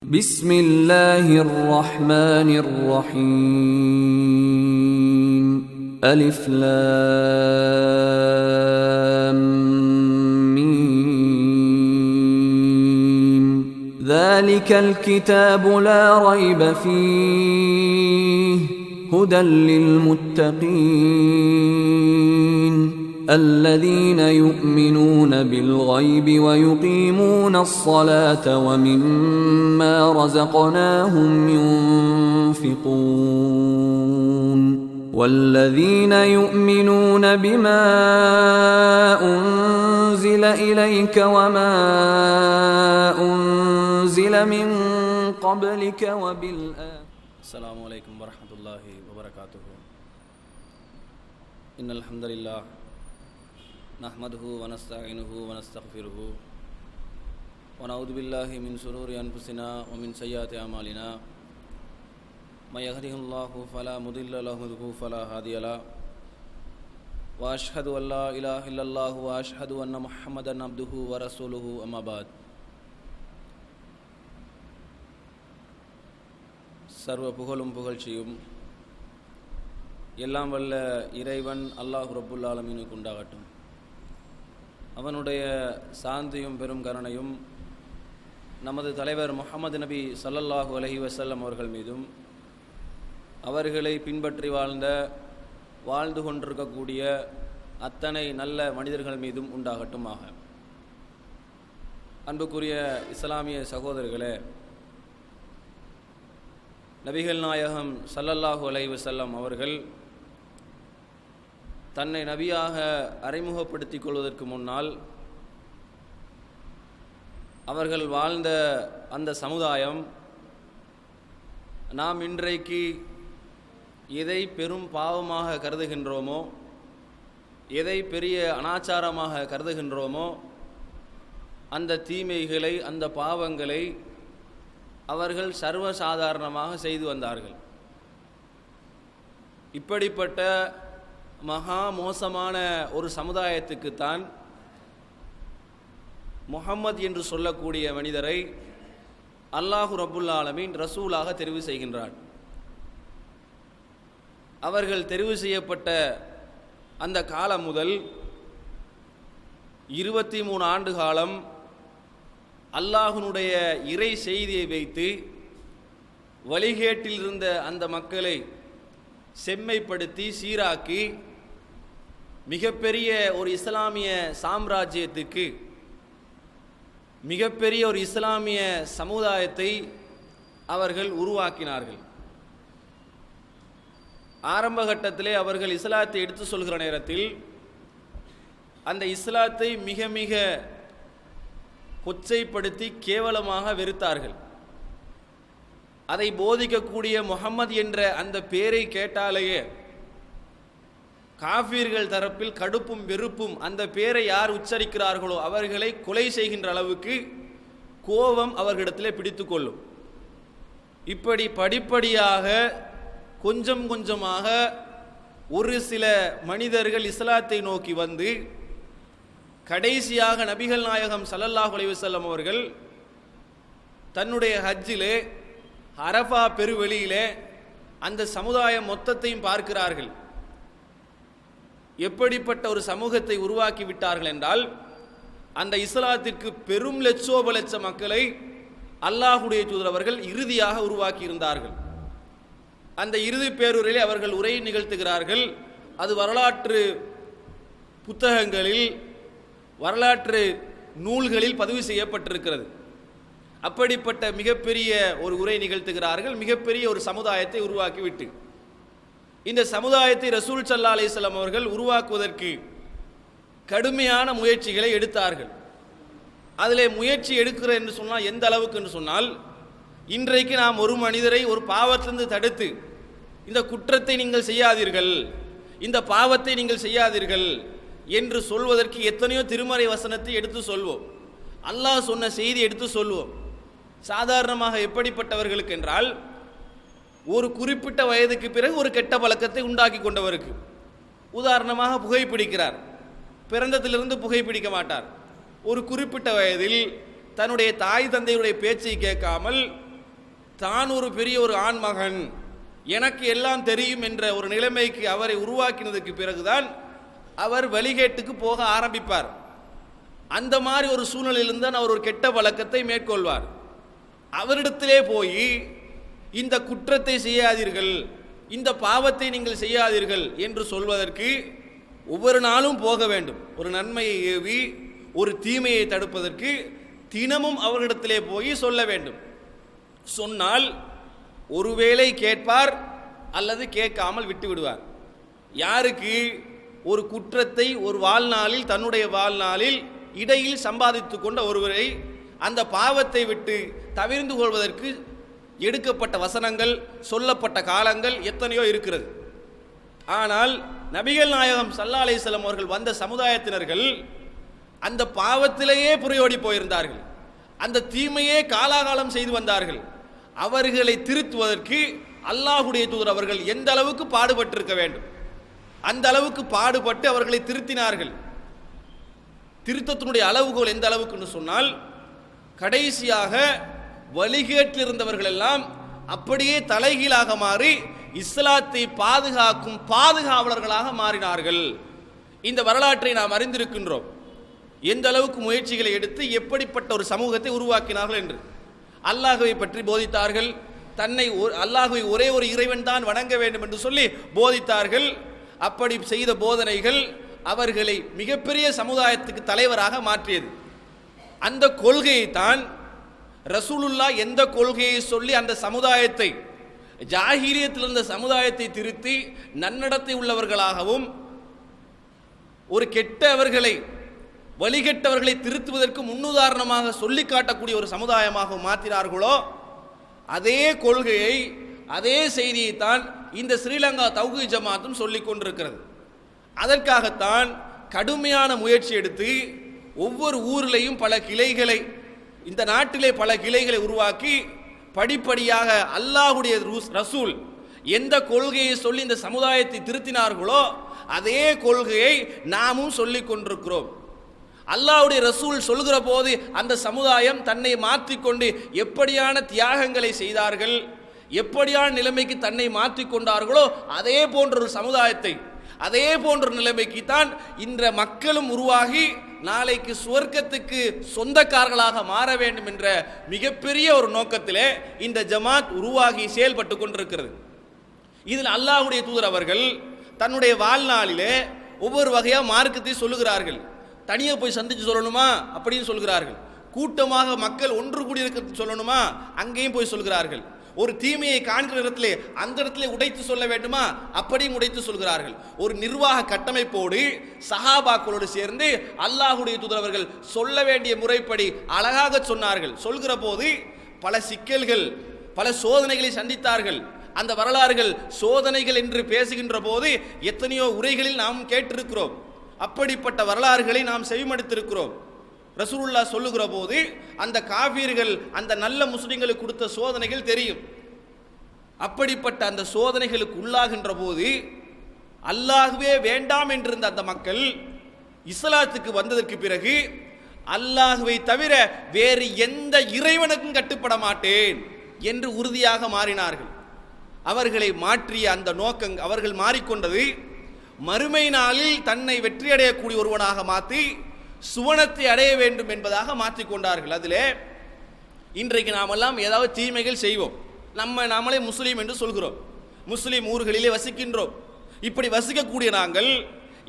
بسم الله الرحمن الرحيم ألف لام ميم ذلك الكتاب لا ريب فيه هدى للمتقين الذين يؤمنون بالغيب ويقيمون الصلاة ومما رزقناهم ينفقون والذين يؤمنون بما أنزل إليك وما أنزل من قبلك السلام عليكم ورحمة الله وبركاته. إن الحمد لله نحمده ونستعينه ونستغفره ونعوذ بالله من شرور أنفسنا ومن سيئات أعمالنا من يهده الله فلا مضل له فلا هادي له وأشهد أن لا إله إلا الله وأشهد أن محمدا عبده ورسوله أما بعد. சர்வ புகழும் புகழ்ச்சியும் எல்லாம் வல்ல இறைவன் அல்லாஹ் ரப்புல் ஆலமீனுக்கு உண்டாகட்டும். அவனுடைய சாந்தியும் பெரும் கருணையும் நமது தலைவர் முஹம்மது நபி ஸல்லல்லாஹு அலைஹி வஸல்லம் அவர்கள் மீதும் அவர்களை பின்பற்றி வாழ்ந்து கொண்டிருக்கக்கூடிய அத்தனை நல்ல மனிதர்கள் மீதும் உண்டாகட்டுமாக. அன்புக்குரிய இஸ்லாமிய சகோதரர்களே, நபிகள் நாயகம் ஸல்லல்லாஹு அலைஹி வஸல்லம் அவர்கள் தன்னை நபியாக அறிமுகப்படுத்திக் கொள்வதற்கு முன்னால் அவர்கள் வாழ்ந்த அந்த சமுதாயம் நாம் இன்றைக்கு எதை பெரும் பாவமாக கருதுகின்றோமோ, எதை பெரிய அனாச்சாரமாக கருதுகின்றோமோ, அந்த தீமைகளை அந்த பாவங்களை அவர்கள் சர்வசாதாரணமாக செய்து வந்தார்கள். இப்படிப்பட்ட மகா மோசமான ஒரு சமுதாயத்துக்குத்தான் முஹம்மது என்று சொல்லக்கூடிய மனிதரை அல்லாஹு ரப்புல் ஆலமீன் ரசூலாக தெரிவு செய்கின்றார். அவர்கள் தெரிவு செய்யப்பட்ட அந்த காலம் முதல் 23 ஆண்டு காலம் அல்லாஹ்வுடைய இறை செய்தியை வைத்து வழிகேட்டில் இருந்த அந்த மக்களை செம்மைப்படுத்தி சீராக்கி மிகப்பெரிய ஒரு இஸ்லாமிய சாம்ராஜ்யத்துக்கு, மிகப்பெரிய ஒரு இஸ்லாமிய சமுதாயத்தை அவர்கள் உருவாக்கினார்கள். ஆரம்ப கட்டத்திலே அவர்கள் இஸ்லாத்தை எடுத்து சொல்கிற நேரத்தில் அந்த இஸ்லாத்தை மிக மிக கொச்சைப்படுத்தி கேவலமாக வெறுத்தார்கள். அதை போதிக்கக்கூடிய முஹம்மது என்ற அந்த பேரை கேட்டாலேயே காஃபிர்கள் தரப்பில் கடுப்பும் வெறுப்பும், அந்த பேரை யார் உச்சரிக்கிறார்களோ அவர்களை கொலை செய்கின்ற அளவுக்கு கோபம் அவர்களிடத்திலே பிடித்து கொள்ளும். இப்படி படிப்படியாக கொஞ்சம் கொஞ்சமாக ஒரு சில மனிதர்கள் இஸ்லாத்தை நோக்கி வந்து கடைசியாக நபிகள் நாயகம் ஸல்லல்லாஹு அலைஹி வஸல்லம் அவர்கள் தன்னுடைய ஹஜ்ஜிலே அரஃபா பெருவெளியிலே அந்த சமுதாயம் மொத்தத்தையும் பார்க்கிறார்கள். எப்படிப்பட்ட ஒரு சமூகத்தை உருவாக்கி விட்டார்கள் என்றால், அந்த இஸ்லாத்திற்கு பெரும் லட்சோப லட்ச மக்களை அல்லாஹுடைய தூதர் அவர்கள் இறுதியாக உருவாக்கி இருந்தார்கள். அந்த இறுதி பேரூரிலே அவர்கள் உரை நிகழ்த்துகிறார்கள். அது வரலாற்று புத்தகங்களில், வரலாற்று நூல்களில் பதிவு செய்யப்பட்டிருக்கிறது. அப்படிப்பட்ட மிகப்பெரிய ஒரு உரை நிகழ்த்துகிறார்கள். மிகப்பெரிய ஒரு சமுதாயத்தை உருவாக்கிவிட்டு இந்த சமுதாயத்தை ரசூல் ஸல்லல்லாஹு அலைஹி வஸல்லம் அவர்கள் உருவாக்குவதற்கு கடுமையான முயற்சிகளை எடுத்தார்கள். அதிலே முயற்சி எடுக்கிற என்று சொன்னால் எந்த அளவுக்கு என்று சொன்னால், இன்றைக்கு நாம் ஒரு மனிதரை ஒரு பாவத்திலிருந்து தடுத்து இந்த குற்றத்தை நீங்கள் செய்யாதீர்கள், இந்த பாவத்தை நீங்கள் செய்யாதீர்கள் என்று சொல்வதற்கு எத்தனையோ திருமறை வசனத்தை எடுத்து சொல்வோம், அல்லாஹ் சொன்ன செய்தி எடுத்து சொல்வோம். சாதாரணமாக எப்படிப்பட்டவர்களுக்கு என்றால், ஒரு குறிப்பிட்ட வயதுக்கு பிறகு ஒரு கெட்ட பழக்கத்தை உண்டாக்கி கொண்டவருக்கு, உதாரணமாக புகைப்பிடிக்கிறார், பிறந்ததிலிருந்து புகைப்பிடிக்க மாட்டார், ஒரு குறிப்பிட்ட வயதில் தன்னுடைய தாய் தந்தையுடைய பேச்சை கேட்காமல் தான் ஒரு பெரிய ஒரு ஆண்மகன், எனக்கு எல்லாம் தெரியும் என்ற ஒரு நிலைமைக்கு அவரை உருவாக்கினதுக்கு பிறகுதான் அவர் வழிகேட்டுக்கு போக ஆரம்பிப்பார். அந்த மாதிரி ஒரு சூழ்நிலையிலிருந்து தான் அவர் ஒரு கெட்ட பழக்கத்தை மேற்கொள்வார். அவரிடத்திலே போய் இந்த குற்றத்தை செய்யாதீர்கள், இந்த பாவத்தை நீங்கள் செய்யாதீர்கள் என்று சொல்வதற்கு ஒவ்வொரு நாளும் போக வேண்டும். ஒரு நன்மையை ஏவி ஒரு தீமையை தடுப்பதற்கு தினமும் அவரிடத்திலே போய் சொல்ல வேண்டும். சொன்னால் ஒருவேளை கேட்பார் அல்லது கேட்காமல் விட்டு விடுவார். யாருக்கு? ஒரு குற்றத்தை ஒரு வாழ்நாளில், தன்னுடைய வாழ்நாளில் இடையில் சம்பாதித்து கொண்ட ஒருவரை அந்த பாவத்தை விட்டு தவிர்ந்து கொள்வதற்கு எடுக்கப்பட்ட வசனங்கள், சொல்லப்பட்ட காலங்கள் எத்தனையோ இருக்கிறது. ஆனால் நபிகள் நாயகம் ஸல்லல்லாஹு அலைஹி வஸல்லம் அவர்கள் வந்த சமுதாயத்தினர்கள் அந்த பாவத்திலேயே புரையோடி போயிருந்தார்கள், அந்த தீமையே காலாகாலம் செய்து வந்தார்கள். அவர்களை திருத்துவதற்கு அல்லாஹ்வுடைய தூதர் அவர்கள் எந்த அளவுக்கு பாடுபட்டிருக்க வேண்டும், அந்த அளவுக்கு பாடுபட்டு அவர்களை திருத்தினார்கள். திருத்தத்தினுடைய அளவுகோல் எந்த அளவுக்கு சொன்னால், கடைசியாக வழிகேட்டில் இருந்தவர்கள் எல்லாம் அப்படியே தலைகீழாக மாறி இஸ்லாத்தை பாதுகாக்கும் பாதுகாவலர்களாக மாறினார்கள். இந்த வரலாற்றை நாம் அறிந்திருக்கின்றோம். எந்த அளவுக்கு முயற்சிகளை எடுத்து எப்படிப்பட்ட ஒரு சமூகத்தை உருவாக்கினார்கள் என்று. அல்லாஹ்வை பற்றி போதித்தார்கள், தன்னை அல்லாஹ்வை ஒரே ஒரு இறைவன் தான் வணங்க வேண்டும் என்று சொல்லி போதித்தார்கள். அப்படி செய்த போதனைகள் அவர்களை மிகப்பெரிய சமுதாயத்துக்கு தலைவராக மாற்றியது. அந்த கொள்கையை தான் ரசூலுல்லாஹ் எந்த கொள்கையை சொல்லி அந்த சமுதாயத்தை, ஜாஹிலியத்தில் இருந்த சமுதாயத்தை திருத்தி நன்னடத்தை உள்ளவர்களாகவும் ஒரு கெட்டவர்களை, வழிகெட்டவர்களை திருத்துவதற்கு முன்னுதாரணமாக சொல்லி காட்டக்கூடிய ஒரு சமுதாயமாக மாற்றினார்களோ, அதே கொள்கையை, அதே செய்தியைத்தான் இந்த ஸ்ரீலங்கா தௌஹீத் ஜமாத்தும் சொல்லிக் கொண்டிருக்கிறது. அதற்காகத்தான் கடுமையான முயற்சி எடுத்து ஒவ்வொரு ஊரிலையும் பல கிளைகளை, இந்த நாட்டிலே பல கிளைகளை உருவாக்கி படிப்படியாக அல்லாஹ்வுடைய ரசூல் எந்த கொள்கையை சொல்லி இந்த சமுதாயத்தை திருத்தினார்களோ அதே கொள்கையை நாமும் சொல்லிக் கொண்டிருக்கிறோம். அல்லாஹ்வுடைய ரசூல் சொல்கிற போது அந்த சமுதாயம் தன்னை மாற்றிக்கொண்டு எப்படியான தியாகங்களை செய்தார்கள், எப்படியான நிலைமைக்கு தன்னை மாற்றிக்கொண்டார்களோ அதே போன்ற ஒரு சமுதாயத்தை, அதே போன்ற நிலைமைக்கு தான் இன்ற மக்களும் உருவாகி நாளைக்கு சுவர்க்கத்துக்கு சொந்தக்காரர்களாக மாற வேண்டும் என்ற மிகப்பெரிய ஒரு நோக்கத்திலே இந்த ஜமாத் உருவாகி செயல்பட்டு கொண்டிருக்கிறது. இதில் அல்லாஹ்வுடைய தூதர் அவர்கள் தன்னுடைய வாழ்நாளிலே ஒவ்வொரு வகையாக மார்க்கத்தை சொல்லுகிறார்கள். தனியாக போய் சந்திச்சு சொல்லணுமா அப்படின்னு சொல்கிறார்கள். கூட்டமாக மக்கள் ஒன்று கூடி இருக்கிறது சொல்லணுமா அங்கேயும் போய் சொல்கிறார்கள். ஒரு தீமையை காண்கிற இடத்திலே அந்த இடத்திலே உடைத்து சொல்ல வேண்டுமா அப்படியும் உடைத்து சொல்கிறார்கள். ஒரு நிர்வாக கட்டமைப்போடு சஹாபாக்களோடு சேர்ந்து அல்லாஹ்வுடைய தூதர் அவர்கள் சொல்ல வேண்டிய முறைப்படி அழகாக சொன்னார்கள். சொல்கிற போது பல சிக்கல்கள், பல சோதனைகளை சந்தித்தார்கள். அந்த வரலாறுகள் சோதனைகள் என்று பேசுகின்ற போது எத்தனையோ உரைகளில் நாம் கேட்டிருக்கிறோம். அப்படிப்பட்ட வரலாறுகளை நாம் செவிமடுத்திருக்கிறோம். ரசூலுல்லாஹ் சொல்லுகிற போது அந்த காஃபிர்கள், அந்த நல்ல முஸ்லிம்களுக்கு கொடுத்த சோதனைகள் தெரியும். அப்படிப்பட்ட அந்த சோதனைகளுக்கு உள்ளாகின்ற போது அல்லாஹ்வே வேண்டாம் என்றிருந்த அந்த மக்கள் இஸ்லாத்துக்கு வந்ததற்கு பிறகு அல்லாஹ்வை தவிர வேறு எந்த இறைவனுக்கும் கட்டுப்பட மாட்டேன் என்று உறுதியாக மாறினார்கள். அவர்களை மாற்றிய அந்த நோக்கம், அவர்கள் மாறிக்கொண்டது மறுமை நாளில் தன்னை வெற்றியடையக்கூடிய ஒருவனாக மாற்றி சுவனத்தை அடைய வேண்டும் என்பதாக மாற்றிக்கொண்டார்கள். அதிலே இன்றைக்கு நாமெல்லாம் ஏதாவது தீமைகள் செய்வோம், நாமளே முஸ்லீம் என்று சொல்கிறோம், முஸ்லீம் ஊர்களிலே வசிக்கின்றோம். இப்படி வசிக்கக்கூடிய நாங்கள்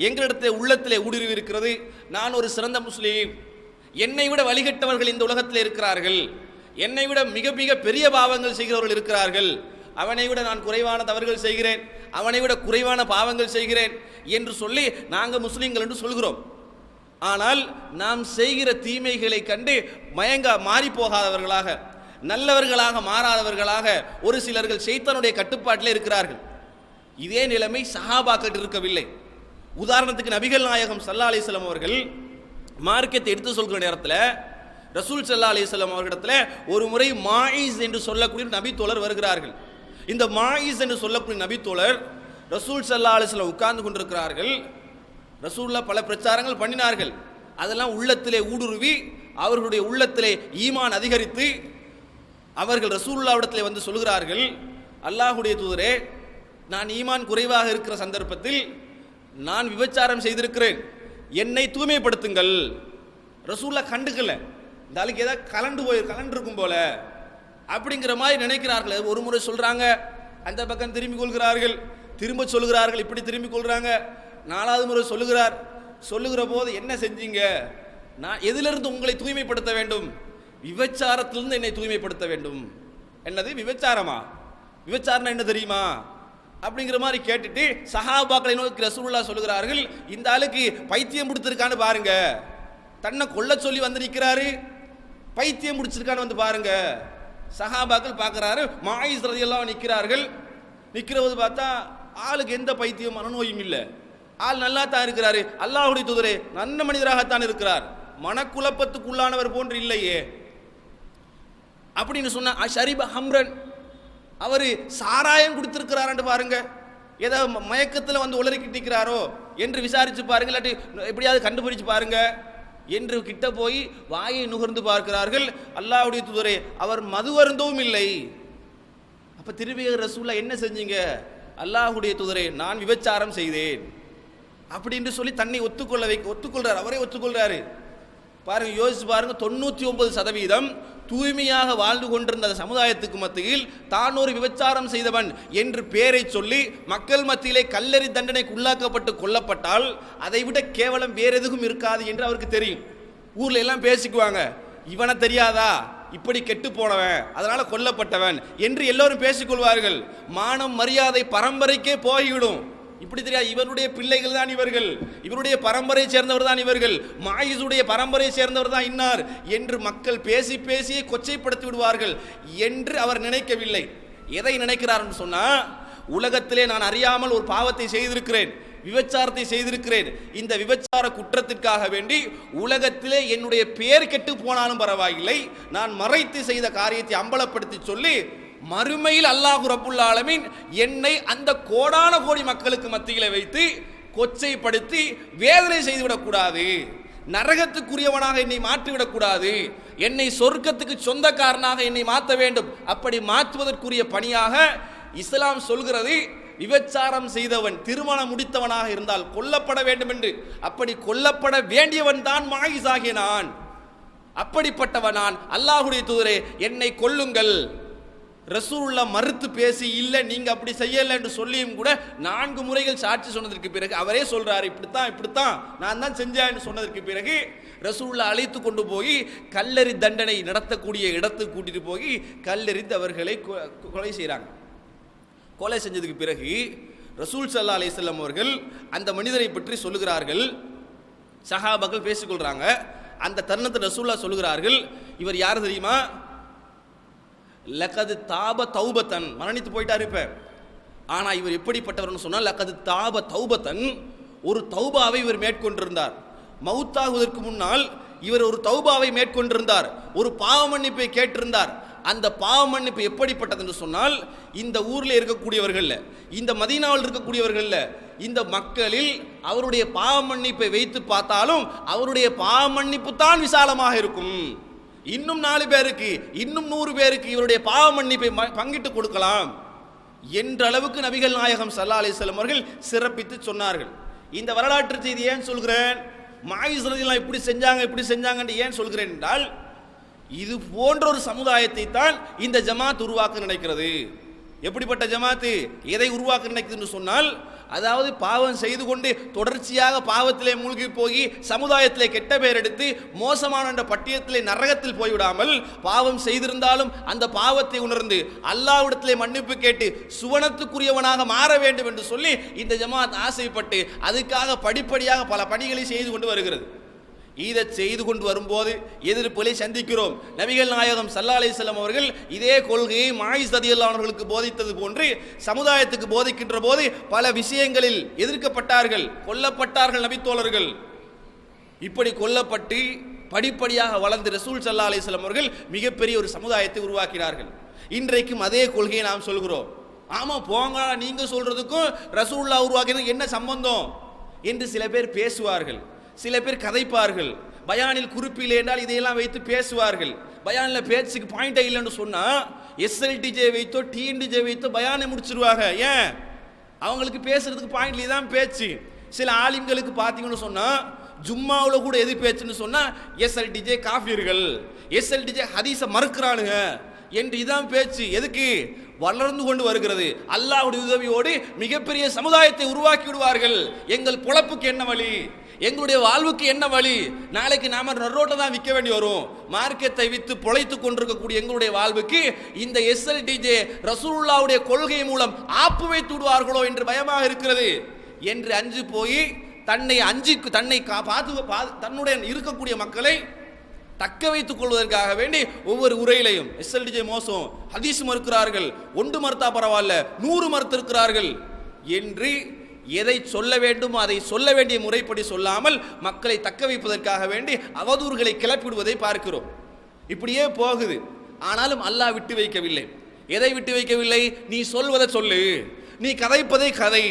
எங்களிடத்தில் உள்ளத்திலே ஊடுருவி இருக்கிறது, நான் ஒரு சிறந்த முஸ்லீம், என்னை விட வழிகட்டவர்கள் இந்த உலகத்தில் இருக்கிறார்கள், என்னை விட மிக மிக பெரிய பாவங்கள் செய்கிறவர்கள் இருக்கிறார்கள், அவனை விட நான் குறைவான தவறுகள் செய்கிறேன், அவனை விட குறைவான பாவங்கள் செய்கிறேன் என்று சொல்லி நாங்கள் முஸ்லீம்கள் என்று சொல்கிறோம். ஆனால் நாம் செய்கிற தீமைகளை கண்டு மாறி போகாதவர்களாக, நல்லவர்களாக மாறாதவர்களாக ஒரு சிலர்கள் ஷைத்தானுடைய கட்டுப்பாட்டில் இருக்கிறார்கள். இதே நிலைமை சஹாபாக்கள் இருக்கவில்லை. உதாரணத்துக்கு நபிகள் நாயகம் ஸல்லல்லாஹு அலைஹி வஸல்லம் அவர்கள் மார்க்கத்தை எடுத்து சொல்கிற நேரத்தில் ரசூல் ஸல்லல்லாஹு அலைஹி வஸல்லம் அவர்களிடத்தில் ஒரு முறை மாயிஸ் என்று சொல்லக்கூடிய நபி தோழர் வருகிறார்கள். இந்த மாயிஸ் என்று சொல்லக்கூடிய நபி தோழர் ரசூல் ஸல்லல்லாஹு அலைஹி வஸல்லம் உட்கார்ந்து கொண்டிருக்கிறார்கள். ரசூலுல்லாஹ் பல பிரச்சாரங்கள் பண்ணினார்கள். அதெல்லாம் உள்ளத்திலே ஊடுருவி அவர்களுடைய உள்ளத்திலே ஈமான் அதிகரித்து அவர்கள் ரசூலுல்லாஹ்விடத்தில் வந்து சொல்கிறார்கள், அல்லாஹ்வுடைய தூதரே, நான் ஈமான் குறைவாக இருக்கிற சந்தர்ப்பத்தில் நான் விபச்சாரம் செய்திருக்கிறேன், என்னை தூய்மைப்படுத்துங்கள். ரசூலுல்லாஹ் கண்டுக்கல, இந்த ஆளுக்கு ஏதாவது கலண்டிருக்கும் போல அப்படிங்கிற மாதிரி நினைக்கிறார்கள். ஒரு முறை சொல்றாங்க, அந்த பக்கம் திரும்பி கொள்கிறார்கள், திரும்ப சொல்லுகிறார்கள், இப்படி திரும்பி கொள்றாங்க. 4வது முறை சொல்லுகிற போது என்ன செஞ்சீங்க? நான் எதிலிருந்து உங்களை தூய்மைப்படுத்த வேண்டும்? விபச்சாரத்திலிருந்து என்னை தூய்மைப்படுத்த வேண்டும். என்னது விபச்சாரமா? விபச்சாரம் என்ன தெரியுமா அப்படிங்கிற மாதிரி கேட்டுட்டு சஹாபாக்களை நோக்கி ரசூலுல்லாஹ் சொல்லுகிறார்கள், இந்த ஆளுக்கு பைத்தியம் பிடிச்சிருக்கான்னு பாருங்க, தன்னை கொல்ல சொல்லி வந்து நிற்கிறாரு, பைத்தியம் பிடிச்சிருக்கான்னு வந்து பாருங்க. சஹாபாக்கள் பார்க்கிறாரு, மாயிஸ் ரலியல்லாஹு அன்ஹு நிற்கிறார்கள். நிற்கிறவது பார்த்தா ஆளுக்கு எந்த பைத்தியம் மனநோயும் இல்லை, ஆள் நல்லா தான் இருக்கிறாரு. அல்லாஹ்வுடைய தூதரே, நல்ல மனிதராகத்தான் இருக்கிறார், மனக்குழப்பத்துக்குள்ளானவர் போன்று இல்லையே அப்படின்னு சொன்ன. ஷரிப ஹம்ரன், அவர் சாராயம் குடித்திருக்கிறார் பாருங்க, ஏதோ மயக்கத்தில் வந்து உளறிக்கிட்டு இருக்கிறாரோ என்று விசாரிச்சு பாருங்க, இல்லாட்டி எப்படியாவது கண்டுபிடிச்சு பாருங்க என்று கிட்ட போய் வாயை நுகர்ந்து பார்க்கிறார்கள். அல்லாஹ்வுடைய தூதரே, அவர் மது அருந்தவும் இல்லை. அப்ப திரும்பி ரசூலுல்லாஹ் என்ன செஞ்சீங்க? அல்லாஹ்வுடைய தூதரே, நான் விபச்சாரம் செய்தேன் அப்படின்னு சொல்லி தன்னை ஒத்துக்கொள்றார், அவரே ஒத்துக்கொள்றாரு. பாருங்க, யோசிச்சு பாருங்க, 99% தூய்மையாக வாழ்ந்து கொண்டிருந்த சமுதாயத்துக்கு மத்தியில் தான் ஒரு விபச்சாரம் செய்தவன் என்று பெயரை சொல்லி மக்கள் மத்தியிலே கல்லெறி தண்டனைக்கு உள்ளாக்கப்பட்டு கொல்லப்பட்டால் அதை விட கேவலம் வேற எதுவும் இருக்காது என்று அவருக்கு தெரியும். ஊர்ல எல்லாம் பேசிக்குவாங்க, இவனை தெரியாதா, இப்படி கெட்டு போனவன், அதனால கொல்லப்பட்டவன் என்று எல்லோரும் பேசிக்கொள்வார்கள். மானம் மரியாதை பரம்பரைக்கே போய்விடும். இப்படி தெரியாது, இவருடைய பிள்ளைகள் தான் இவர்கள், இவருடைய பரம்பரை சேர்ந்தவர் தான் இவர்கள், மாயிசுடைய பரம்பரை சேர்ந்தவர் தான் இன்னார் என்று மக்கள் பேசி பேசியே கொச்சைப்படுத்தி விடுவார்கள் என்று அவர் நினைக்கவில்லை. எதை நினைக்கிறார் என்று சொன்னா, உலகத்திலே நான் அறியாமல் ஒரு பாவத்தை செய்திருக்கிறேன், விபச்சாரத்தை செய்திருக்கிறேன், இந்த விபச்சார குற்றத்திற்காக வேண்டி உலகத்திலே என்னுடைய பெயர் கெட்டு போனாலும் பரவாயில்லை, நான் மறைத்து செய்த காரியத்தை அம்பலப்படுத்தி சொல்லி மறுமையில் அல்லாஹ் ரப்புல் ஆலமீன் என்னை அந்த கோடான கோடி மக்களுக்கு மத்தியில் வைத்து கொச்சைப்படுத்தி வேதனை செய்துவிடக்கூடாது, நரகத்துக்குரியவனாக என்னை மாற்றிவிடக்கூடாது, என்னை சொர்க்கத்துக்கு சொந்தக்காரனாக என்னை மாற்ற வேண்டும். அப்படி மாற்றுவதற்குரிய பணியாக இஸ்லாம் சொல்கிறது, விபச்சாரம் செய்தவன் திருமணம் முடித்தவனாக இருந்தால் கொல்லப்பட வேண்டும் என்று. அப்படி கொல்லப்பட வேண்டியவன் தான் மாயிஸ் ஆகிய நான், அப்படிப்பட்டவன் நான். அல்லாஹ்வுடைய தூதரே, என்னை கொல்லுங்கள். ரசூலுல்லாஹ் மறுத்து பேசி, இல்லை நீங்க அப்படி செய்யல என்று சொல்லியும் கூட 4 முறைகள் சாட்சி சொன்னதற்கு பிறகு அவரே சொல்றாரு, இப்படித்தான் நான் தான் செஞ்சேன்னு சொன்னதற்கு பிறகு ரசூலுல்லாஹ் அழைத்து கொண்டு போய் கல்லெறி தண்டனை நடத்தக்கூடிய இடத்துக்கு கூட்டிட்டு போய் கல்லெறிந்து அவர்களை கொலை செய்கிறாங்க. கொலை செஞ்சதுக்கு பிறகு ரசூல் ஸல்லல்லாஹு அலைஹி வஸல்லம் அவர்கள் அந்த மனிதரை பற்றி சொல்லுகிறார்கள். சஹாபாக்கள் பேசிக்கொள்றாங்க. அந்த தருணத்தை ரசூலுல்லாஹ் சொல்லுகிறார்கள், இவர் யார் தெரியுமா? லகது தாப தௌபத்தன், மரணித்து போயிட்டார் இப்ப. ஆனா இவர் எப்படிப்பட்டவர்னு சொன்னால், லகது தாப தௌபத்தன், ஒரு தௌபாவை இவர் மேற்கொண்டிருந்தார். மௌத்தாகுவதற்கு முன்னால் இவர் ஒரு தௌபாவை மேற்கொண்டிருந்தார், ஒரு பாவ மன்னிப்பை கேட்டிருந்தார். அந்த பாவ மன்னிப்பு எப்படிப்பட்டது என்று சொன்னால், இந்த ஊரில் இருக்கக்கூடியவர்கள், இந்த மதீனாவில் இருக்கக்கூடியவர்கள், இந்த மக்களில் அவருடைய பாவ மன்னிப்பை வைத்து பார்த்தாலும் அவருடைய பாவ மன்னிப்பு தான் விசாலமாக இருக்கும். இன்னும் 4 பேருக்கு, இன்னும் 100 பேருக்கு இவருடைய பாவ மன்னிப்பை பங்கிட்டு கொடுக்கலாம் என்ற அளவுக்கு நபிகள் நாயகம் ஸல்லல்லாஹு அலைஹி வஸல்லம் அவர்கள் சிறப்பித்து சொன்னார்கள். இந்த வரலாற்று செய்தி ஏன் சொல்கிறேன்? மாயிஸ் ரலியல்லாஹு இப்படி செஞ்சாங்க ஏன் சொல்கிறேன் என்றால், இது போன்ற ஒரு சமுதாயத்தை தான் இந்த ஜமாத் உருவாக்க நினைக்கிறது. எப்படிப்பட்ட ஜமாத்து? எதை உருவாக்க நினைக்குது என்று சொன்னால், அதாவது பாவம் செய்து கொண்டு தொடர்ச்சியாக பாவத்திலே மூழ்கி போய் சமுதாயத்திலே கெட்ட பெயர் எடுத்து மோசமான என்ற பட்டியத்திலே நரகத்தில் போய்விடாமல், பாவம் செய்திருந்தாலும் அந்த பாவத்தை உணர்ந்து அல்லாஹ்விடத்திலே மன்னிப்பு கேட்டு சுவனத்துக்குரியவனாக மாற வேண்டும் என்று சொல்லி இந்த ஜமாத் ஆசைப்பட்டு அதுக்காக படிப்படியாக பல பணிகளை செய்து கொண்டு வருகிறது. இதை செய்து கொண்டு வரும்போது எதிர்ப்புகளை சந்திக்கிறோம். நபிகள் நாயகம் ஸல்லல்லாஹு அலைஹி வஸல்லம் அவர்கள் இதே கொள்கையை மாயிஸ் ரலியல்லாஹு அன்ஹுவுக்கு போதித்தது போன்று சமுதாயத்துக்கு போதிக்கின்ற போது பல விஷயங்களில் எதிர்க்கப்பட்டார்கள், கொல்லப்பட்டார்கள் நபித்தோழர்கள். இப்படி கொல்லப்பட்டு படிப்படியாக வளர்ந்து ரசூல் ஸல்லல்லாஹு அலைஹி வஸல்லம் அவர்கள் மிகப்பெரிய ஒரு சமுதாயத்தை உருவாக்கினார்கள். இன்றைக்கும் அதே கொள்கையை நாம் சொல்கிறோம். ஆமா போங்க, நீங்க சொல்றதுக்கும் ரசூலுல்லாஹ் உருவாக்கினது என்ன சம்பந்தம் என்று சில பேர் பேசுவார்கள், சில பேர் கதைப்பார்கள். பயானில் குறிப்பில்லை என்றால் இதையெல்லாம் வைத்து பேசுவார்கள். பயானில் பேச்சுக்கு பாயிண்டே இல்லைன்னு சொன்னா எஸ்எல்டிஜே வைத்தோ டிஎன்டிஜே வைத்தோ பயானை முடிச்சிருவாங்க. ஏன்? அவங்களுக்கு பேசுறதுக்கு பாயிண்ட்ல தான் பேச்சு. சில ஆலிம்களுக்கு பார்த்தீங்கன்னு சொன்னா ஜும்மாவில் கூட எது பேச்சுன்னு சொன்னா எஸ்எல்டிஜே காஃபிர்கள், எஸ்எல்டிஜே ஹதீஸை மறுக்கிறானுங்க என்று இதான் பேச்சு. எதுக்கு? வளர்ந்து கொண்டு வருகிறது. அல்லாஹ்வுடைய உதவியோடு மிகப்பெரிய சமுதாயத்தை உருவாக்கி விடுவார்கள். எங்கள் பொழப்புக்கு என்ன வழி, எங்களுடைய வாழ்வுக்கு என்ன வழி? நாளைக்கு நாம நரோட்டை தான் விற்க வேண்டி வரும். மார்க்கெட்டை வித்து பொழைத்து கொண்டிருக்கக்கூடிய எங்களுடைய வாழ்வுக்கு இந்த எஸ்எல்டிஜே ரசூலுல்லாஹ்வுடைய கொள்கை மூலம் ஆப்பு வைத்து விடுவார்களோ என்று பயமாக இருக்கிறது என்று அஞ்சு போய் தன்னுடைய இருக்கக்கூடிய மக்களை தக்க வைத்துக் கொள்வதற்காக வேண்டி ஒவ்வொரு உரையிலையும் எஸ்எல்டிஜே மோசம், ஹதீஸ் மறுக்கிறார்கள், ஒன்று மறுத்தா பரவாயில்ல 100 மறுத்திருக்கிறார்கள் என்று எதை சொல்ல வேண்டும் அதை சொல்ல வேண்டிய முறைப்படி சொல்லாமல் மக்களை தக்க வைப்பதற்காக வேண்டி அவதூறுகளை கிளப்பிடுவதை பார்க்கிறோம். இப்படியே போகுது. ஆனாலும் அல்லாஹ் விட்டு வைக்கவில்லை. எதை விட்டு வைக்கவில்லை? நீ சொல்வதை சொல்லு, நீ கதைப்பதை கதை.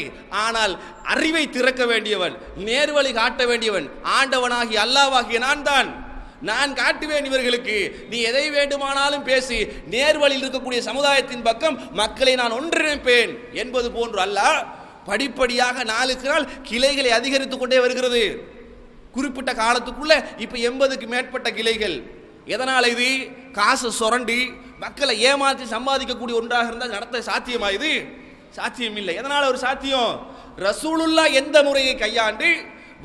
ஆனால் அறிவை திறக்க வேண்டியவன், நேர்வழி காட்ட வேண்டியவன் ஆண்டவனாகி அல்லாஹ்வாகிய நான் காட்டுவேன் இவர்களுக்கு. நீ எதை வேண்டுமானாலும் பேசி நேர்வழியில் இருக்கக்கூடிய சமுதாயத்தின் பக்கம் மக்களை நான் ஒன்றிணைப்பேன் என்பது போன்று அல்லாஹ் படிப்படியாக நாளுக்கு நாள் கிளைகளை அதிகரித்துக் கொண்டே வருகிறது. குறிப்பிட்ட காலத்துக்குள்ள இப்ப 80க்கு மேற்பட்ட கிளைகள். எதனால? இது காசு சுரண்டி மக்களை ஏமாற்றி சம்பாதிக்கக்கூடிய ஒன்றாக இருந்தால் நடத்த சாத்தியமா? இது சாத்தியம் இல்லை. எதனால ஒரு சாத்தியம்? ரசூலுல்லாஹ் எந்த முறையை கையாண்டு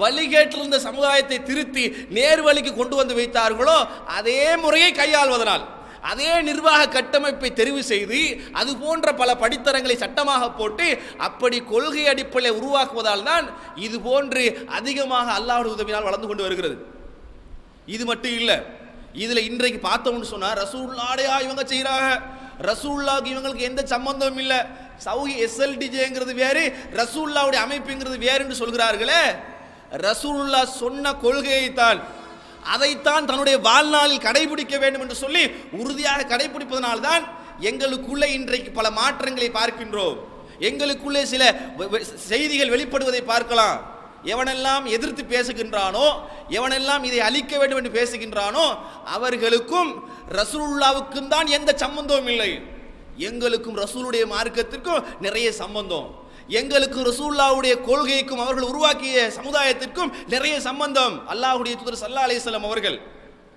வழிகேட்டிருந்த சமுதாயத்தை திருத்தி நேர்வழிக்கு கொண்டு வந்து வைத்தார்களோ அதே முறையை கையாள்வதனால், அதே நிர்வாக கட்டமைப்பை தெரிவு செய்து அது போன்ற பல படித்தரங்களை சட்டமாக போட்டு அப்படி கொள்கை அடிப்படையை உருவாக்குவதால் தான் இது போன்று அதிகமாக அல்லாஹ்வுடைய உதவியால் வளர்ந்து கொண்டு வருகிறது. இது மட்டும் இல்லை, இதுல இன்றைக்கு பார்த்தோம்னு சொன்னா ரசூலுல்லாஹ்டையா இவங்க செய்யறாங்க, ரசூலுல்லாஹ்க்கு இவங்களுக்கு எந்த சம்பந்தமும் இல்லை, சௌஹி எஸ்எல்டிஜேங்கிறது வேறு, ரசூலுல்லாஹ்வுடைய அமைப்புங்கிறது வேறுன்னு சொல்கிறார்களே. ரசூலுல்லாஹ் சொன்ன கொள்கையை தான், அதைத்தான் தன்னுடைய வாழ்நாளில் கடைபிடிக்க வேண்டும் என்று சொல்லி உறுதியாக கடைபிடிப்பதனால்தான் எங்களுக்குள்ளே இன்றைக்கு பல மாற்றங்களை பார்க்கின்றோம். எங்களுக்குள்ளே சில செய்திகள் வெளிப்படுவதை பார்க்கலாம். எவனெல்லாம் எதிர்த்து பேசுகின்றானோ, எவனெல்லாம் இதை அழிக்க வேண்டும் என்று பேசுகின்றானோ அவர்களுக்கும் ரசூலுல்லாவுக்கும் தான் எந்த சம்பந்தமும் இல்லை. எங்களுக்கும் ரசூலுடைய மார்க்கத்திற்கும் நிறைய சம்பந்தம். எங்களுக்கு ரசூலுல்லாஹ்வுடைய கொள்கைக்கும் அவர்கள் உருவாக்கிய சமுதாயத்திற்கும் நிறைய சம்பந்தம். அல்லாஹ்வுடைய தூதர் ஸல்லல்லாஹு அலைஹி வஸல்லம் அவர்கள்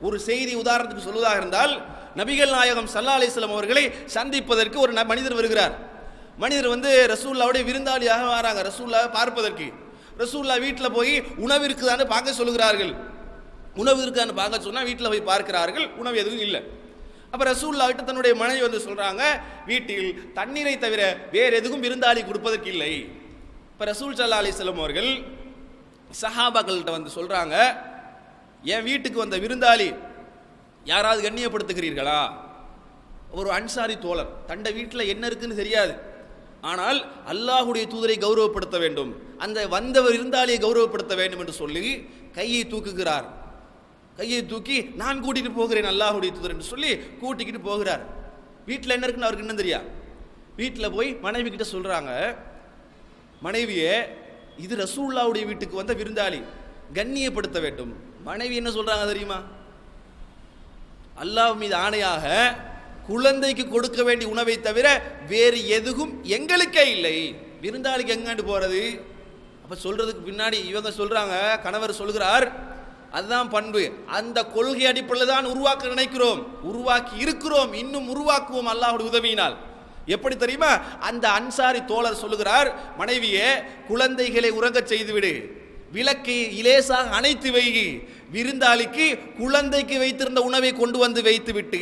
ஒரு செய்தி உதாரணத்துக்கு சொல்வதாக இருந்தால், நபிகள் நாயகம் ஸல்லல்லாஹு அலைஹி வஸல்லம் அவர்களை சந்திப்பதற்கு ஒரு மனிதர் வருகிறார். மனிதர் ரசூலுல்லாஹ்வுடைய விருந்தாளியாக வராங்க ரசூலுல்லாஹை பார்ப்பதற்கு. ரசூலுல்லாஹ் வீட்டில் போய் உணவு இருக்குதான்னு பார்க்க சொல்லுகிறார்கள். உணவு இருக்கான்னு பார்க்க சொன்னால் வீட்டில் போய் பார்க்கிறார்கள், உணவு எதுவும் இல்லை. அப்ப ரசூலுல்லாஹ் கிட்ட தன்னுடைய மனைவி சொல்றாங்க, வீட்டில் தண்ணீரை தவிர வேற எதுவும் விருந்தாளி கொடுப்பதற்கு இல்லை. இப்ப ரசூல் ஸல்லல்லாஹு அலைஹி வஸல்லம் அவர்கள் சஹாபாக்கள்கிட்ட சொல்றாங்க, என் வீட்டுக்கு வந்த விருந்தாளி யாராவது கண்ணியப்படுத்துகிறீர்களா? ஒரு அன்சாரி தோழர், தண்ட வீட்டில் என்ன இருக்குன்னு தெரியாது, ஆனால் அல்லாஹ்வுடைய தூதரை கௌரவப்படுத்த வேண்டும், அந்த வந்தவர் விருந்தாளியை கௌரவப்படுத்த வேண்டும் என்று சொல்லி கையை தூக்குகிறார். கையை தூக்கி நான் கூட்டிட்டு போகிறேன் அல்லாஹ்வுடைய தூதர் என்று சொல்லி கூட்டிக்கிட்டு போகிறார். வீட்டில் என்ன இருக்குன்னு அவருக்கு இன்னும் தெரியாது. வீட்டில் போய் மனைவி கிட்ட சொல்றாங்க, மனைவியே இது ரசூலுல்லாஹ்வுடைய வீட்டுக்கு வந்த விருந்தாளி, கண்ணியப்படுத்த வேண்டும். மனைவி என்ன சொல்றாங்க தெரியுமா? அல்லாஹ் மீது ஆணையாக குழந்தைக்கு கொடுக்க வேண்டிய உணவை தவிர வேறு எதுவும் எங்களுக்கே இல்லை, விருந்தாளிக்கு எங்காண்டு போறது? அப்ப சொல்றதுக்கு பின்னாடி இவங்க சொல்றாங்க, கணவர் சொல்கிறார், அதுதான் பண்பு, அந்த கொள்கை அடிப்படையில் தான் உருவாக்க நினைக்கிறோம், உருவாக்கி இருக்கிறோம், இன்னும் உருவாக்குவோம் அல்லாஹ்வுடைய உதவியினால். எப்படி தெரியுமா? அந்த அன்சாரி தோழர் சொல்லுகிறார், மனைவியே குழந்தைகளை உறங்கச் செய்துவிடு, விளக்கை இலேசாக அணைத்து வை, விருந்தாளிக்கு குழந்தைக்கு வைத்திருந்த உணவை கொண்டு வந்து வைத்துவிட்டு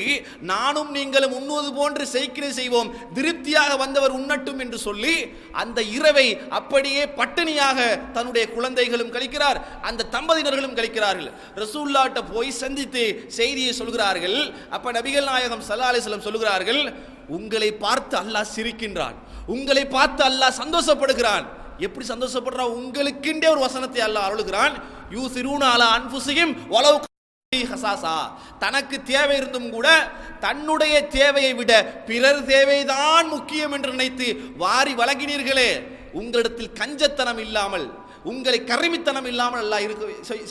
நானும் நீங்களும் உண்ணுவது போன்று செய்கிறை செய்வோம், திருப்தியாக வந்தவர் உண்ணட்டும் என்று சொல்லி அந்த இரவை அப்படியே பட்டினியாக தன்னுடைய குழந்தைகளும் கழிக்கிறார், அந்த தம்பதியினர்களும் கழிக்கிறார்கள். ரசூலுல்லாஹ்ட்ட போய் சந்தித்து செய்தியை சொல்கிறார்கள். அப்ப நபிகள் நாயகம் ஸல்லல்லாஹு அலைஹி வஸல்லம் சொல்கிறார்கள், உங்களை பார்த்து அல்லாஹ் சிரிக்கின்றான், உங்களை பார்த்து அல்லாஹ் சந்தோஷப்படுகிறான். எப்படி சந்தோஷப்படுறா? உங்களுக்குண்டே ஒரு வசனத்தை அல்லாஹ் அருளுகிறான், யூசிரூன அலா அன்ஃபுஸிஹிம் வலவ் ஹஸாஸா, தனக்கு தேவை இருந்தும் கூட தன்னுடைய தேவையை விட பிறர் தேவைதான் முக்கியம் என்று நினைத்து வாரி வழங்கினீர்களே, உங்களிடத்தில் கஞ்சத்தனம் இல்லாமல், உங்களை கருமித்தனம் இல்லாமல் அல்லாஹ்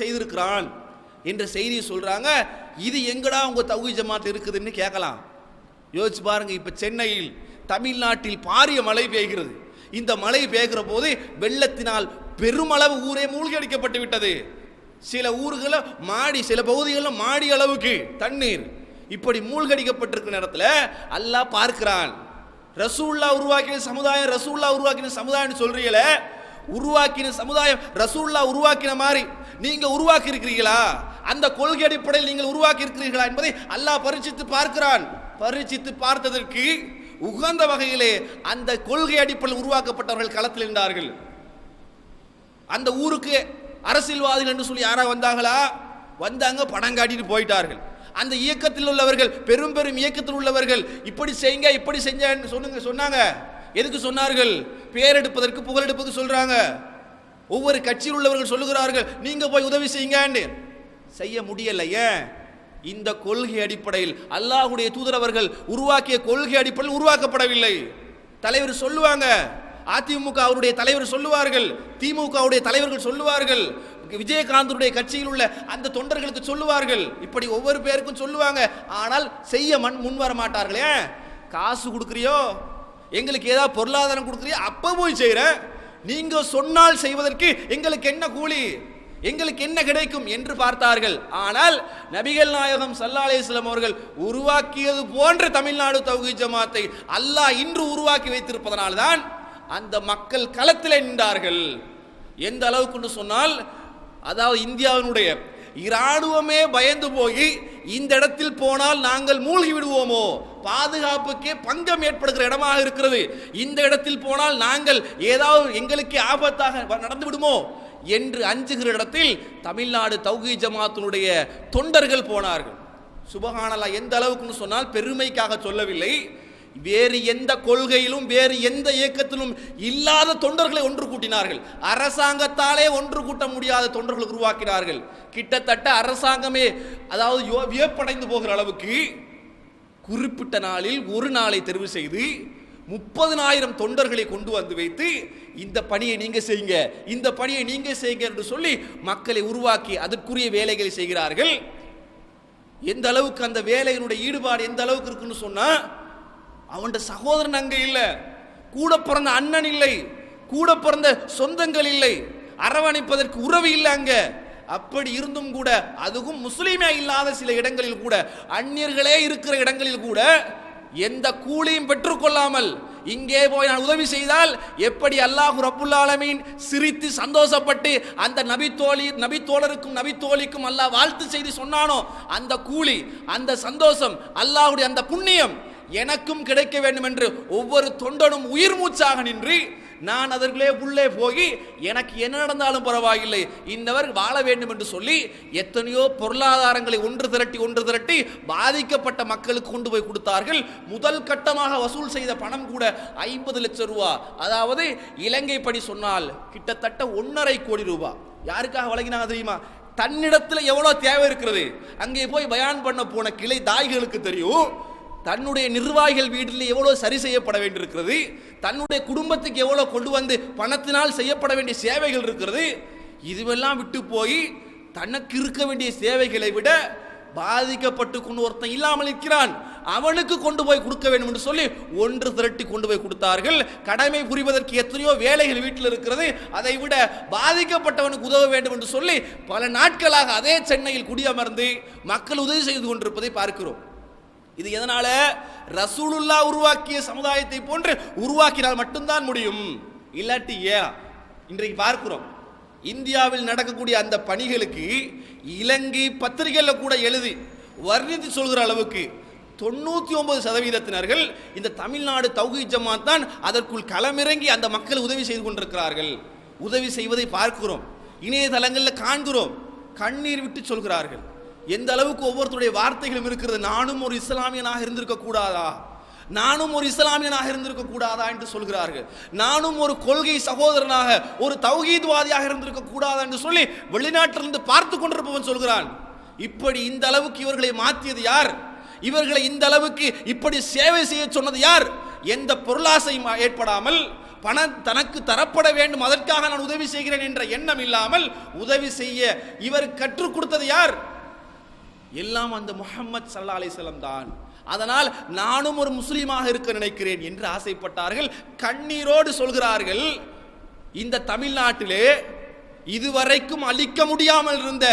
செய்திருக்கிறான். என்ற செய்தியை சொல்றாங்க. இது எங்கடா உங்க தௌஹீத் ஜமாத் இருக்குதுன்னு கேட்கலாம். யோசிச்சு பாருங்க. இப்ப சென்னையில் தமிழ்நாட்டில் பாரிய மழை பெய்கிறது. இந்த மழை பெய்கிற போது வெள்ளத்தினால் பெருமளவு ஊரே மூழ்கி அடிக்கப்பட்டு விட்டது. சில ஊர்களில் மாடி, சில பகுதிகளில் மாடி அளவுக்கு தண்ணீர். இப்படி மூழ்கடிக்கப்பட்டிருக்கிற நேரத்தில் அல்லாஹ் பார்க்கிறான். ரசூல்லா உருவாக்கின சமுதாயம், ரசூல்லா உருவாக்கின சமுதாயம் சொல்றீங்கள, உருவாக்கின சமுதாயம் ரசூல்லா உருவாக்கின மாதிரி நீங்க உருவாக்கி இருக்கிறீர்களா? அந்த கொள்கை அடிப்படையில் நீங்கள் உருவாக்கி இருக்கிறீர்களா என்பதை அல்லாஹ் பரீட்சித்து பார்க்கிறான். பரீட்சித்து பார்த்ததற்கு உகந்த வகையிலே அந்த கொள்கை அடிப்படையில் உருவாக்கப்பட்டவர்கள் களத்தில் இருந்தார்கள். அந்த ஊருக்கு அரசியல்வாதிகள் என்று சொல்லி யாரா வந்தாங்களா? வந்தாங்க, பணம் காட்டிட்டு போயிட்டார்கள். அந்த இயக்கத்தில் உள்ளவர்கள், பெரும் பெரும் இயக்கத்தில் உள்ளவர்கள் இப்படி செய்யுங்க இப்படி செஞ்ச சொன்னாங்க. எதுக்கு சொன்னார்கள்? பேர் எடுப்பதற்கு, புகழ் எடுப்பதற்கு சொல்றாங்க. ஒவ்வொரு கட்சியில் உள்ளவர்கள் சொல்லுகிறார்கள் நீங்க போய் உதவி செய்யுங்க. செய்ய முடியல. ஏன்? இந்த கொள்கை அடிப்படையில் அல்லாஹ்வுடைய தூதர் அவர்கள் உருவாக்கிய கொள்கை அடிப்படையில் உருவாக்கப்படவில்லை. தலைவர் சொல்லுவாங்க, அதிமுக அவருடைய தலைவர் சொல்லுவார்கள், திமுகவுடைய தலைவர்கள் சொல்லுவார்கள், விஜயகாந்தனுடைய கட்சியில் உள்ள அந்த தொண்டர்களுக்கு சொல்லுவார்கள், இப்படி ஒவ்வொரு பேருக்கும் சொல்லுவாங்க. ஆனால் செய்ய முன் வர மாட்டார்களே. காசு கொடுக்குறியோ, எங்களுக்கு ஏதாவது பொருளாதாரம் கொடுக்குறியோ, அப்ப போய் செய்யற. நீங்க சொன்னால் செய்வதற்கு எங்களுக்கு என்ன கூலி, எங்களுக்கு என்ன கிடைக்கும் என்று பார்த்தார்கள். ஆனால் நபிகள் நாயகம் ஸல்லல்லாஹு அலைஹி வஸல்லம் அவர்கள் உருவாக்கியது போன்ற தமிழ்நாடு தௌஹீத் ஜமாத்தை அல்லாஹ் இன்று உருவாக்கி வைத்திருப்பதனால்தான் அந்த மக்கள் களத்தில் நின்றார்கள். எந்த அளவுக்கு சொன்னால், அதாவது இந்தியாவினுடைய இராணுவமே பயந்து போய் இந்த இடத்தில் போனால் நாங்கள் மூழ்கி விடுவோமோ, பாதுகாப்புக்கே பங்கம் ஏற்படுகிற இடமாக இருக்கிறது, இந்த இடத்தில் போனால் நாங்கள் ஏதாவது எங்களுக்கு ஆபத்தாக நடந்து விடுமோ என்று அஞ்சுகிற இடத்தில் தமிழ்நாடு தௌஹீத் ஜமாத்தினுடைய தொண்டர்கள் போனார்கள். சுபஹானல்லாஹ். எந்த அளவுக்கு சொன்னால், பெருமைக்காக சொல்லவில்லை, வேறு எந்த கொள்கையிலும் வேறு எந்த இயக்கத்திலும் இல்லாத தொண்டர்களை ஒன்று கூட்டினார்கள். அரசாங்கத்தாலே ஒன்று கூட்ட முடியாத தொண்டர்கள் உருவாக்கினார்கள். கிட்டத்தட்ட அரசாங்கமே அதாவது வியப்படைந்து போகிற அளவுக்கு குறிப்பிட்ட நாளில் ஒரு நாளை தெரிவு செய்து 30,000 தொண்டர்களை கொண்டு வந்து வைத்து இந்த பணியை நீங்க செய்யுங்க, இந்த பணியை நீங்க செய்யுங்க என்று சொல்லி மக்களை உருவாக்கி அதற்குரிய வேலைகளை செய்கிறார்கள். எந்த அளவுக்கு அந்த வேலையினுடைய ஈடுபாடு எந்த அளவுக்கு இருக்குன்னு சொன்னா, அவன் சகோதரன் அங்க இல்ல, கூட பிறந்த அண்ணன் இல்லை, கூட பிறந்த சொந்தங்கள் இல்லை, அரவணைப்பதற்கு உறவு இல்லை அங்க. அப்படி இருந்தும் கூட, அதுவும் முஸ்லீமே இல்லாத சில இடங்களில் கூட, அந்நியர்களே இருக்கிற இடங்களில் கூட எந்த கூலியும் பெற்றுக்கொள்ளாமல் இங்கே போய் நான் உதவி செய்தால் எப்படி அல்லாஹ் ரப்புல் ஆலமீன் சிரித்து சந்தோஷப்பட்டு அந்த நபி தோழருக்கும் நபி தோழிக்கும் அல்லாஹ் வாழ்த்து செய்தி சொன்னானோ, அந்த கூலி, அந்த சந்தோஷம், அல்லாஹ்வுடைய அந்த புண்ணியம் எனக்கும் கிடைக்க வேண்டும் என்று ஒவ்வொரு தொண்டனும் உயிர் மூச்சாக நின்று, நான் அதற்குள்ளே உள்ளே போய் எனக்கு என்ன நடந்தாலும் பரவாயில்லை, இன்னவர் வாழ வேண்டும் என்று சொல்லி எத்தனையோ பொருளாதாரங்களை ஒன்று திரட்டி பாதிக்கப்பட்ட மக்களுக்கு கொண்டு போய் கொடுத்தார்கள். முதல் கட்டமாக வசூல் செய்த பணம் கூட 50 லட்சம் ரூபாய், அதாவது இலங்கை படி சொன்னால் கிட்டத்தட்ட 1.5 கோடி ரூபாய். யாருக்காக வழங்கினாங்க தெரியுமா? தன்னிடத்தில் எவ்வளவு தேவை இருக்கிறது, அங்கே போய் பயான் பண்ண போன கிளை தாய்களுக்கு தெரியும். தன்னுடைய நிர்வாகிகள் வீட்டில் எவ்வளவு சரி செய்யப்பட வேண்டியிருக்கிறது, தன்னுடைய குடும்பத்துக்கு எவ்வளவு கொண்டு வந்து பணத்தினால் செய்யப்பட வேண்டிய சேவைகள் இருக்கிறது. இதுவெல்லாம் விட்டு போய் தனக்கு இருக்க வேண்டிய சேவைகளை விட பாதிக்கப்பட்டு கொண்டு ஒருத்தன் இல்லாமல் இருக்கிறான், அவனுக்கு கொண்டு போய் கொடுக்க வேண்டும் என்று சொல்லி ஒன்று திரட்டி கொண்டு போய் கொடுத்தார்கள். கடமை புரிவதற்கு எத்தனையோ வேலைகள் வீட்டில் இருக்கிறது, அதை விட பாதிக்கப்பட்டவனுக்கு உதவ வேண்டும் என்று சொல்லி பல நாட்களாக அதே சென்னையில் குடியமர்ந்து மக்கள் உதவி செய்து கொண்டிருப்பதை பார்க்கிறோம். இது எதனால? ரசூலுல்லாஹ் உருவாக்கிய சமுதாயத்தை போன்று உருவாக்கினால் மட்டும்தான் முடியும். இல்லாட்டி இன்றைக்கு பார்க்கிறோம், இந்தியாவில் நடக்கக்கூடிய அந்த பணிகளுக்கு இலங்கை பத்திரிகையில் கூட எழுதி வர்ணித்து சொல்கிற அளவுக்கு 99% இந்த தமிழ்நாடு தௌஹீத் ஜமாத் தான் அதற்குள் களமிறங்கி அந்த மக்கள் உதவி செய்து கொண்டிருக்கிறார்கள். உதவி செய்வதை பார்க்கிறோம், இணையதளங்களில் காண்கிறோம், கண்ணீர் விட்டு சொல்கிறார்கள். எந்த அளவுக்கு ஒவ்வொருத்தருடைய வார்த்தைகளும் இருக்கிறது. நானும் ஒரு இஸ்லாமியனாக இருந்திருக்க கூடாதா, நானும் ஒரு இஸ்லாமியனாக இருந்திருக்க கூடாதா என்று சொல்கிறார்கள். நானும் ஒரு கொள்கை சகோதரனாக, ஒரு தௌஹீத்வாதியாக இருந்திருக்க கூடாதா என்று சொல்லி வெளிநாட்டிலிருந்து பார்த்து கொண்டிருப்பவன் சொல்கிறான். இப்படி இந்த அளவுக்கு இவர்களை மாற்றியது யார்? இவர்களை இந்த அளவுக்கு இப்படி சேவை செய்ய சொன்னது யார்? எந்த பொருளாசையும் ஏற்படாமல், பணம் தனக்கு தரப்பட வேண்டும் அதற்காக நான் உதவி செய்கிறேன் என்ற எண்ணம் இல்லாமல் உதவி செய்ய இவர் கற்றுக் கொடுத்தது யார்? எல்லாம் அந்த முஹம்மது ஸல்லல்லாஹு அலைஹி வஸல்லம் தான். அதனால் நானும் ஒரு முஸ்லீமாக இருக்க நினைக்கிறேன் என்று ஆசைப்பட்டார்கள். கண்ணீரோடு சொல்கிறார்கள், இந்த தமிழ்நாட்டிலே இதுவரைக்கும் அழிக்க முடியாமல் இருந்த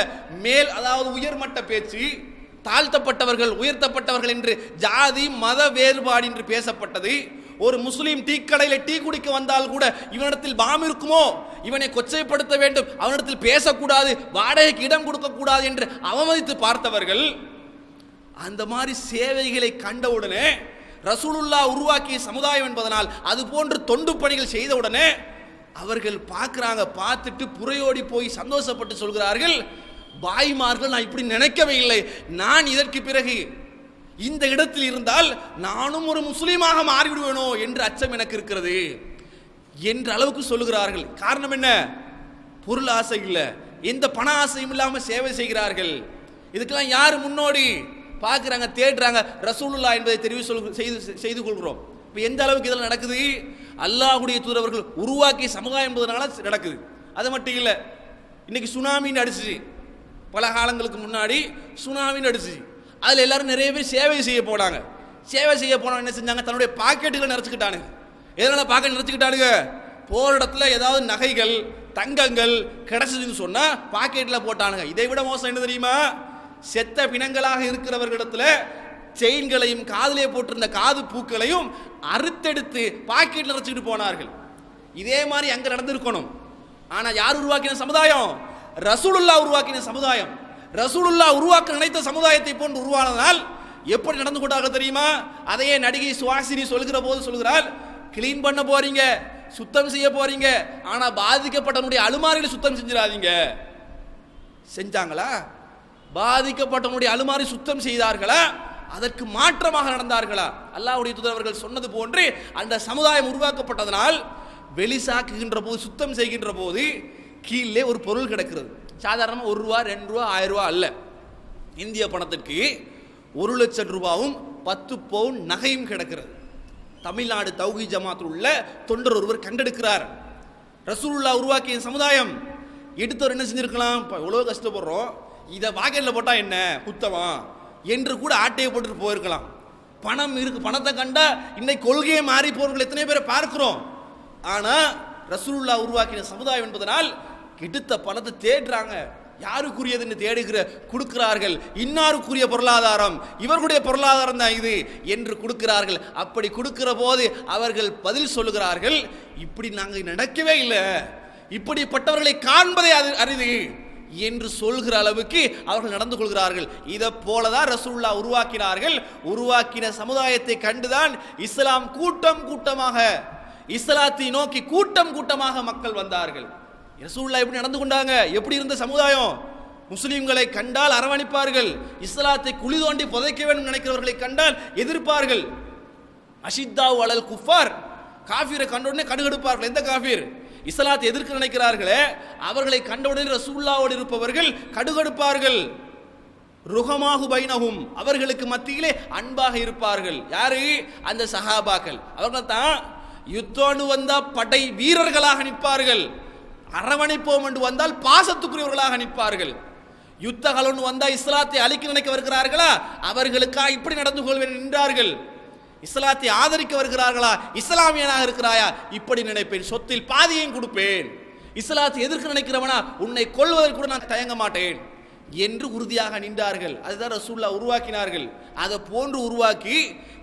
அதாவது உயர்மட்ட பேச்சு, தாழ்த்தப்பட்டவர்கள் உயர்த்தப்பட்டவர்கள் என்று ஜாதி மத வேறுபாடு என்று பேசப்பட்டது. ஒரு முஸ்லீம் டீ கடையில் டீ குடிக்க வந்தால் கூட இவனிடத்தில் பாம் இருக்குமோ, இவனை கொச்சைப்படுத்த வேண்டும், அவனிடத்தில் பேசக்கூடாது, வாடகைக்கு இடம் கொடுக்க கூடாது என்று அவமதித்து பார்த்தவர்கள், அந்த மாதிரி சேவைகளை கண்டவுடனே ரசூலுல்லாஹ் உருவாக்கிய சமுதாயம் என்பதனால் அது போன்று தொண்டு பணிகள் செய்தவுடனே அவர்கள் பார்க்குறாங்க. பார்த்துட்டு புறையோடி போய் சந்தோஷப்பட்டு சொல்கிறார்கள், பாய்மார்கள், நான் இப்படி நினைக்கவே இல்லை. நான் இதற்கு பிறகு இந்த இடத்தில் இருந்தால் நானும் ஒரு முஸ்லீமாக மாறிவிடுவேனோ என்று அச்சம் எனக்கு இருக்கிறது என்ற அளவுக்கு சொல்லுகிறார்கள். காரணம் என்ன? பொருள் ஆசை இல்லை, எந்த பண ஆசையும் இல்லாமல் சேவை செய்கிறார்கள். இதுக்கெல்லாம் யார் முன்னோடி? பார்க்குறாங்க, தேடுறாங்க, ரசூலுல்லாஹ் என்பதை தெரிவு செய்து கொள்கிறோம். இப்போ எந்த அளவுக்கு இதெல்லாம் நடக்குது? அல்லாஹ்வுடைய தூதர்கள் உருவாக்கிய சமுதாயம் என்பதனால நடக்குது. அது மட்டும் இல்லை, இன்னைக்கு சுனாமின்னு அடிச்சு, பல காலங்களுக்கு முன்னாடி சுனாமின்னு அடிச்சு, அதில் எல்லாரும் நிறைய பேர் சேவை செய்ய போனாங்க. சேவை செய்ய போனவங்க என்ன செஞ்சாங்க? தன்னுடைய பாக்கெட்டுகளை நிறச்சிக்கிட்டானுங்க. எதனால பாக்கெட் நிறச்சிக்கிட்டானுங்க? போகிற இடத்துல ஏதாவது நகைகள் தங்கங்கள் கிடைச்சதுன்னு சொன்னால் பாக்கெட்டில் போட்டானுங்க. இதை விட மோசம் என்ன தெரியுமா? செத்த பிணங்களாக இருக்கிறவர்களிடத்துல செயின்களையும் காதிலே போட்டிருந்த காது பூக்களையும் அறுத்தெடுத்து பாக்கெட்டில் நிறச்சிக்கிட்டு போனார்கள். இதே மாதிரி அங்கே நடந்திருக்கணும். ஆனால் யார் உருவாக்கின சமுதாயம்? ரசூலுல்லாஹ் உருவாக்கின சமுதாயம். ரசூலுல்லாஹ் உருவாக்க நினைத்த சமுதாயத்தை போன்று உருவானதால் எப்படி நடந்து கொண்டார்கள் தெரியுமா? அதையே நடிகை சுவாசினி சொல்கிற போது சொல்கிறாள், கிளீன் பண்ண போறீங்க, சுத்தம் செய்ய போறீங்க, ஆனா பாதிக்கப்பட்டவனுடைய அலுமாரியில் சுத்தம் செஞ்சிடாதீங்க. செஞ்சாங்களா? பாதிக்கப்பட்டவனுடைய அலுமாரி சுத்தம் செய்தார்களா? அதற்கு மாற்றமாக நடந்தார்களா? அல்லாஹ்வுடைய தூதர்கள் சொன்னது போன்று அந்த சமுதாயம் உருவாக்கப்பட்டதனால் வெளிசாக்குகின்ற போது, சுத்தம் செய்கின்ற போது கீழே ஒரு பொருள் கிடக்கிறது. சாதாரணமாக 1 ரூபா 2 ரூபா 1000 ரூபா அல்ல. இந்திய பணத்திற்கு 1 லட்சம் ரூபாவும் 10 பவுன் நகையும் கிடக்கிறது. தமிழ்நாடு தௌஹீத் ஜமாத்தில் உள்ள தொண்டர் ஒருவர் கண்டெடுக்கிறார். ரசூலுல்லாஹ் உருவாக்கிய சமுதாயம் எடுத்தவர் என்ன செஞ்சிருக்கலாம்? எவ்வளோ கஷ்டப்படுறோம், இதை பாக்கெட்டில் போட்டால் என்ன குத்தமா என்று கூட ஆட்டையை போட்டுட்டு போயிருக்கலாம். பணம் இருக்கு, பணத்தை கண்டா இன்னைக்கு கொள்கையை மாறி போறவர்கள் எத்தனை பேரை பார்க்கிறோம். ஆனால் ரசூலுல்லாஹ் உருவாக்கின சமுதாயம் என்பதனால் எடுத்த பணத்தை தேடுறாங்க. யாருக்குரியதுன்னு தேடுகிற கொடுக்கிறார்கள். இன்னாருக்குரிய பொருளாதாரம், இவர்களுடைய பொருளாதாரம் தான் இது என்று கொடுக்கிறார்கள். அப்படி கொடுக்கிற போது அவர்கள் பதில் சொல்லுகிறார்கள், இப்படி நாங்கள் நடக்கவே இல்லை, இப்படிப்பட்டவர்களை காண்பதே அரிது என்று சொல்கிற அளவுக்கு அவர்கள் நடந்து கொள்கிறார்கள். இதை போலதான் ரசூலுல்லாஹ் உருவாக்கினார்கள். உருவாக்கின சமுதாயத்தை கண்டுதான் இஸ்லாம் கூட்டம் கூட்டமாக, இஸ்லாத்தை நோக்கி கூட்டம் கூட்டமாக மக்கள் வந்தார்கள். ரசூலுல்லாஹ் எப்படி நடந்து கொண்டாங்க? எப்படி இருந்த சமுதாயம்? முஸ்லிம்களை கண்டால் அரவணைப்பார்கள், இஸ்லாத்தை குழி தோண்டி புதைக்க வேண்டும் நினைக்கிறவர்களை கண்டால் எதிர்ப்பார்கள். அஷித்தாவு அலல் குஃபார், காஃபிரை கண்டவுடனே கடுகெடுப்பார்கள். எந்த காஃபிர்? இஸ்லாத்தை எதிர்க்க நினைக்கிறார்களே அவர்களை கண்டவுடனே ரசூலுல்லாஹ்வோடு இருப்பவர்கள் கடுகெடுப்பார்கள். ருஹமாஹு பைனஹும், அவர்களுக்கு மத்தியிலே அன்பாக இருப்பார்கள். யாரு? அந்த சஹாபாக்கள். அவர்கள் தான் யுத்தோடு வந்தா படை வீரர்களாக நிற்பார்கள், அரவணைப்போம் என்று வந்தால் பாசத்துக்குரியவர்களாக நிற்பார்கள். யுத்த கலன்னு வந்தா இஸ்லாத்தை அழிக்க நினைக்க வருகிறார்களா, அவர்களுக்காக இப்படி நடந்து கொள்வேன் நின்றார்கள். இஸ்லாத்தை ஆதரிக்க வருகிறார்களா, இஸ்லாமியனாக இருக்கிறாயா, இப்படி நினைப்பேன், சொத்தில் பாதியையும் கொடுப்பேன், இஸ்லாத்தை எதிர்க்க நினைக்கிறவனா உன்னை கொல்வதற்கு கூட நான் தயங்க மாட்டேன் என்று உறுதியாக நின்றார்கள். அதுதான் ரசூலுல்லாஹ் உருவாக்கினார்கள். அதை போன்று உருவாக்கி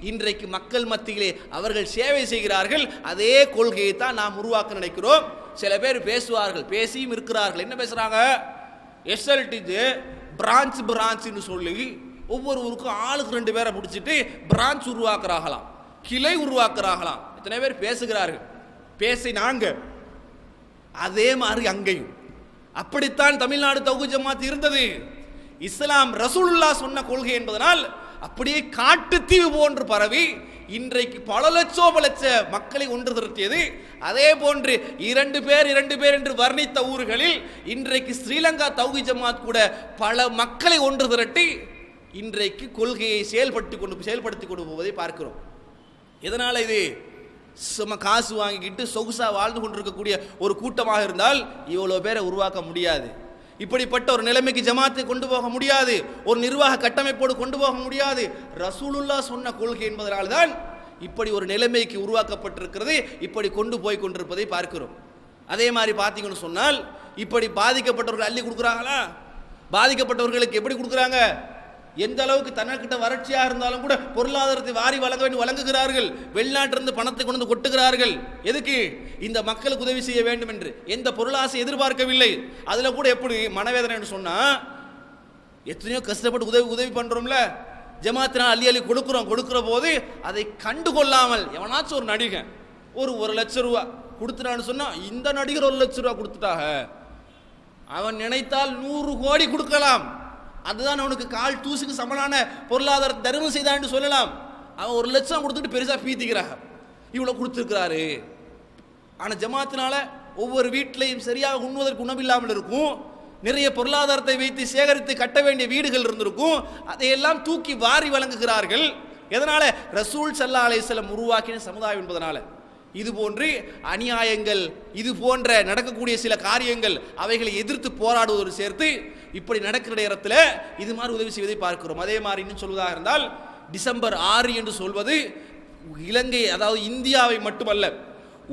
இன்றைக்கு மக்கள் மத்தியிலே அவர்கள் சேவை செய்கிறார்கள். அதே கொள்கையை தான் நாம் உருவாக்க நினைக்கிறோம். சில பேர் பேசுவார்கள், பேசியும் இருக்கிறார்கள். என்ன பேசுறாங்க? எஸ்எல்டி பிரான்ச் சொல்லி ஒவ்வொரு ஊருக்கும் ஆளுக்கு 2 பேரை பிடிச்சிட்டு பிரான்ச் உருவாக்குறாங்களாம், கிளை உருவாக்குறாங்களாம். இத்தனை பேர் பேசுகிறார்கள். பேசினாங்க. அதே மாதிரி அங்கேயும் அப்படித்தான் தமிழ்நாடு தௌஹீத் ஜமாத் இருந்தது. இஸ்லாம் ரசூலுல்லாஹ் சொன்ன கொள்கை என்பதனால் அப்படியே காட்டுத்தீவு போன்று பரவி இன்றைக்கு பல லட்ச மக்களை ஒன்று திரட்டியது. அதே போன்று 2 பேர் என்று வர்ணித்த ஊர்களில் இன்றைக்கு ஸ்ரீலங்கா தௌஹீத் ஜமாத் கூட பல மக்களை ஒன்று திரட்டி இன்றைக்கு கொள்கையை செயல்படுத்தி கொண்டு போவதை பார்க்கிறோம். எதனால இது? காசு வாங்கிக்கிட்டு சொகுசா வாழ்ந்து கொண்டிருக்கக்கூடிய ஒரு கூட்டமாக இருந்தால் இவ்வளோ பேரை உருவாக்க முடியாது. இப்படிப்பட்ட ஒரு நிலைமைக்கு ஜமாத்தை கொண்டு போக முடியாது, ஒரு நிர்வாக கட்டமைப்போடு கொண்டு போக முடியாது. ரசூலுல்லாஹ் சொன்ன கொள்கை என்பதனால்தான் இப்படி ஒரு நிலைமைக்கு உருவாக்கப்பட்டிருக்கிறது, இப்படி கொண்டு போய் கொண்டிருப்பதை பார்க்கிறோம். அதே மாதிரி பார்த்தீங்கன்னு சொன்னால், இப்படி பாதிக்கப்பட்டவர்கள் அள்ளி கொடுக்குறாங்களா? பாதிக்கப்பட்டவர்களுக்கு எப்படி கொடுக்குறாங்க? எந்த அளவுக்கு தனக்கிட்ட வறட்சியாக இருந்தாலும் கூட பொருளாதாரத்தை வாரி வழங்க வேண்டி வழங்குகிறார்கள். வெளிநாட்டிலிருந்து பணத்தை கொண்டு வந்து கொட்டுகிறார்கள். எதுக்கு? இந்த மக்களுக்கு உதவி செய்ய வேண்டும் என்று. எந்த பொருளாசை எதிர்பார்க்கவில்லை. அதில் கூட எப்படி மனவேதனை சொன்னால், எத்தனையோ கஷ்டப்பட்டு உதவி பண்ணுறோம்ல, ஜமாத்தினால் அள்ளி அள்ளி கொடுக்குற போது அதை கண்டுகொள்ளாமல் எவனாச்சும் ஒரு நடிகன் ஒரு லட்சம் ரூபா கொடுத்துட்டான்னு சொன்னா, இந்த நடிகர் 1 லட்சம் ரூபா கொடுத்துட்டாக, அவன் நினைத்தால் 100 கோடி கொடுக்கலாம். அதுதான் அவனுக்கு கால் தூசுக்கு சமனான பொருளாதார தர்மம் செய்தான் சொல்லலாம். அவன் 1 லட்சம் கொடுத்துட்டு பெருசா பீத்திக்கிறாங்க, இவ்வளவு கொடுத்துருக்கிறாரு. ஆனா ஜமாத்தினால ஒவ்வொரு வீட்டிலையும் சரியாக உண்ணுவதற்கு உணவில்லாமல் இருக்கும். நிறைய பொருளாதாரத்தை வைத்து சேகரித்து கட்ட வேண்டிய வீடுகள் இருந்திருக்கும். அதையெல்லாம் தூக்கி வாரி வழங்குகிறார்கள். எதனால? ரசூல் ஸல்லல்லாஹு அலைஹி வஸல்லம் உருவாக்கின சமுதாயம் என்பதனால. இது போன்று அநியாயங்கள், இது போன்ற நடக்கக்கூடிய சில காரியங்கள், அவைகளை எதிர்த்து போராடுவதோடு சேர்த்து இப்படி நடக்கிற நேரத்தில் இது மாதிரி உதவி செய்வதை பார்க்கிறோம். அதே மாதிரி இன்னும் சொல்வதாக இருந்தால், டிசம்பர் 6 என்று சொல்வது இலங்கை, அதாவது இந்தியாவை மட்டுமல்ல,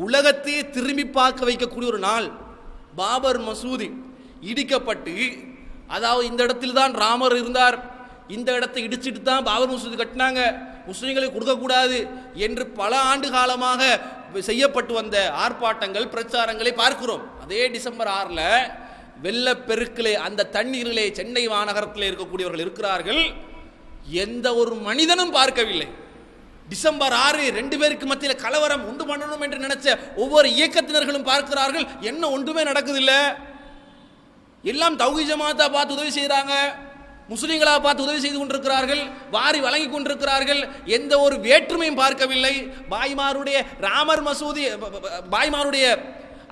உலகத்தையே திரும்பி பார்க்க வைக்கக்கூடிய ஒரு நாள். பாபர் மசூதி இடிக்கப்பட்டு, அதாவது இந்த இடத்தில் தான் ராமர் இருந்தார், இந்த இடத்தை இடிச்சிட்டு தான் பாபர் மசூதி கட்டினாங்க, முஸ்லிம்களுக்கு கொடுக்கக்கூடாது என்று பல ஆண்டு காலமாக செய்யப்பட்டு வந்த ஆர்ப்பாட்டங்கள், பிரச்சாரங்களை பார்க்கிறோம். அதே டிசம்பர் 6 வெள்ளப்பெருக்கிலே, அந்த தண்ணீரிலே சென்னை மாநகரத்தில் இருக்கக்கூடியவர்கள் இருக்கிறார்கள், எந்த ஒரு மனிதனும் பார்க்கவில்லை. டிசம்பர் 6 2 பேருக்கு மத்தியில் கலவரம் உண்டு பண்ணணும் என்று நினைச்ச ஒவ்வொரு இயக்கத்தினர்களும் பார்க்கிறார்கள், என்ன ஒன்றுமே நடக்குதில்லை. எல்லாம் தௌஹீத் ஜமாத்தா பார்த்து உதவி செய்கிறாங்க, முஸ்லிம்களா பார்த்து உதவி செய்து கொண்டிருக்கிறார்கள், வாரி வழங்கி கொண்டிருக்கிறார்கள். எந்த ஒரு வேற்றுமையும் பார்க்கவில்லை. பாய்மாருடைய ராமர் மசூதி, பாய்மாருடைய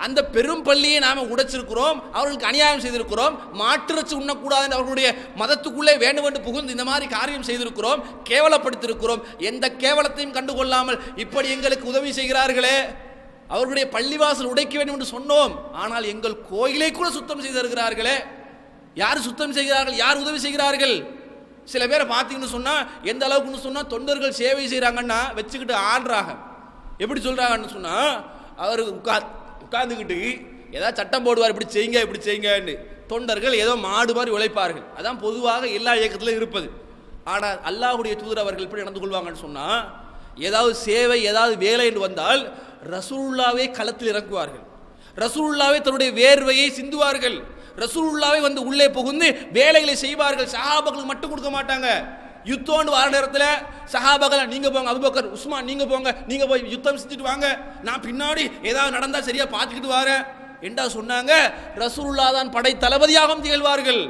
அந்த பெரும் பள்ளியை நாம உடைச்சிருக்கிறோம், அவர்களுக்கு அநியாயம் செய்திருக்கிறோம், மாற்றிறச்சி உண்ணக்கூடாது அவர்களுடைய மதத்துக்குள்ளே வேண்டும் என்று புகுந்து இந்த மாதிரி காரியம் செய்திருக்கிறோம், கேவலப்படுத்தியிருக்கிறோம். எந்த கேவலத்தையும் கண்டுகொள்ளாமல் இப்படி எங்களுக்கு உதவி செய்கிறார்களே, அவர்களுடைய பள்ளிவாசல் உடைக்க வேண்டும் என்று சொன்னோம், ஆனால் எங்கள் கோயிலை கூட சுத்தம் செய்து வருகிறார்களே. யார் சுத்தம் செய்கிறார்கள்? யார் உதவி செய்கிறார்கள்? சில பேரை பார்த்தீங்கன்னு சொன்னா, எந்த அளவுக்குன்னு சொன்னா, தொண்டர்கள் சேவை செய்கிறாங்கன்னா வச்சுக்கிட்டு ஆடுறாங்க. எப்படி சொல்றாங்கன்னு சொன்னா, அவர் உட்கார்ந்துக்கிட்டு ஏதாவது சட்டம் போடுவார், இப்படி செய்யுங்க இப்படி செய்யுங்கன்னு. தொண்டர்கள் ஏதோ மாடு மாதிரி உழைப்பார்கள். அதான் பொதுவாக எல்லா இயக்கத்திலும் இருப்பது. ஆனால் அல்லாஹ்வுடைய தூதர் அவர்கள் எப்படி நடந்து கொள்வாங்கன்னு சொன்னா, ஏதாவது சேவை, ஏதாவது வேலை என்று வந்தால் ரசூலுல்லாவே களத்தில் இறக்குவார்கள், ரசூலுல்லாவே தன்னுடைய வேர்வையை சிந்துவார்கள், ரசூலுல்லாவே வந்து உள்ளே புகுந்து வேலைகளை செய்வார்கள். சஹாபாக்களுக்கு மட்டும் கொடுக்க மாட்டாங்க. யுத்தம்னு வர நேரத்தில் சஹாபாக்கள், நீங்க போங்க, அபூபக்கர், உஸ்மான் நீங்க போங்க, நீங்க போய் யுத்தம் செஞ்சுட்டு வாங்க, நான் பின்னாடி ஏதாவது நடந்தா சரியா பார்த்துக்கிட்டு வரேன் என்றா சொன்னாங்க. ரசூலுல்லாஹ் தான் படை தளபதியாகவும் திகழ்வார்கள்,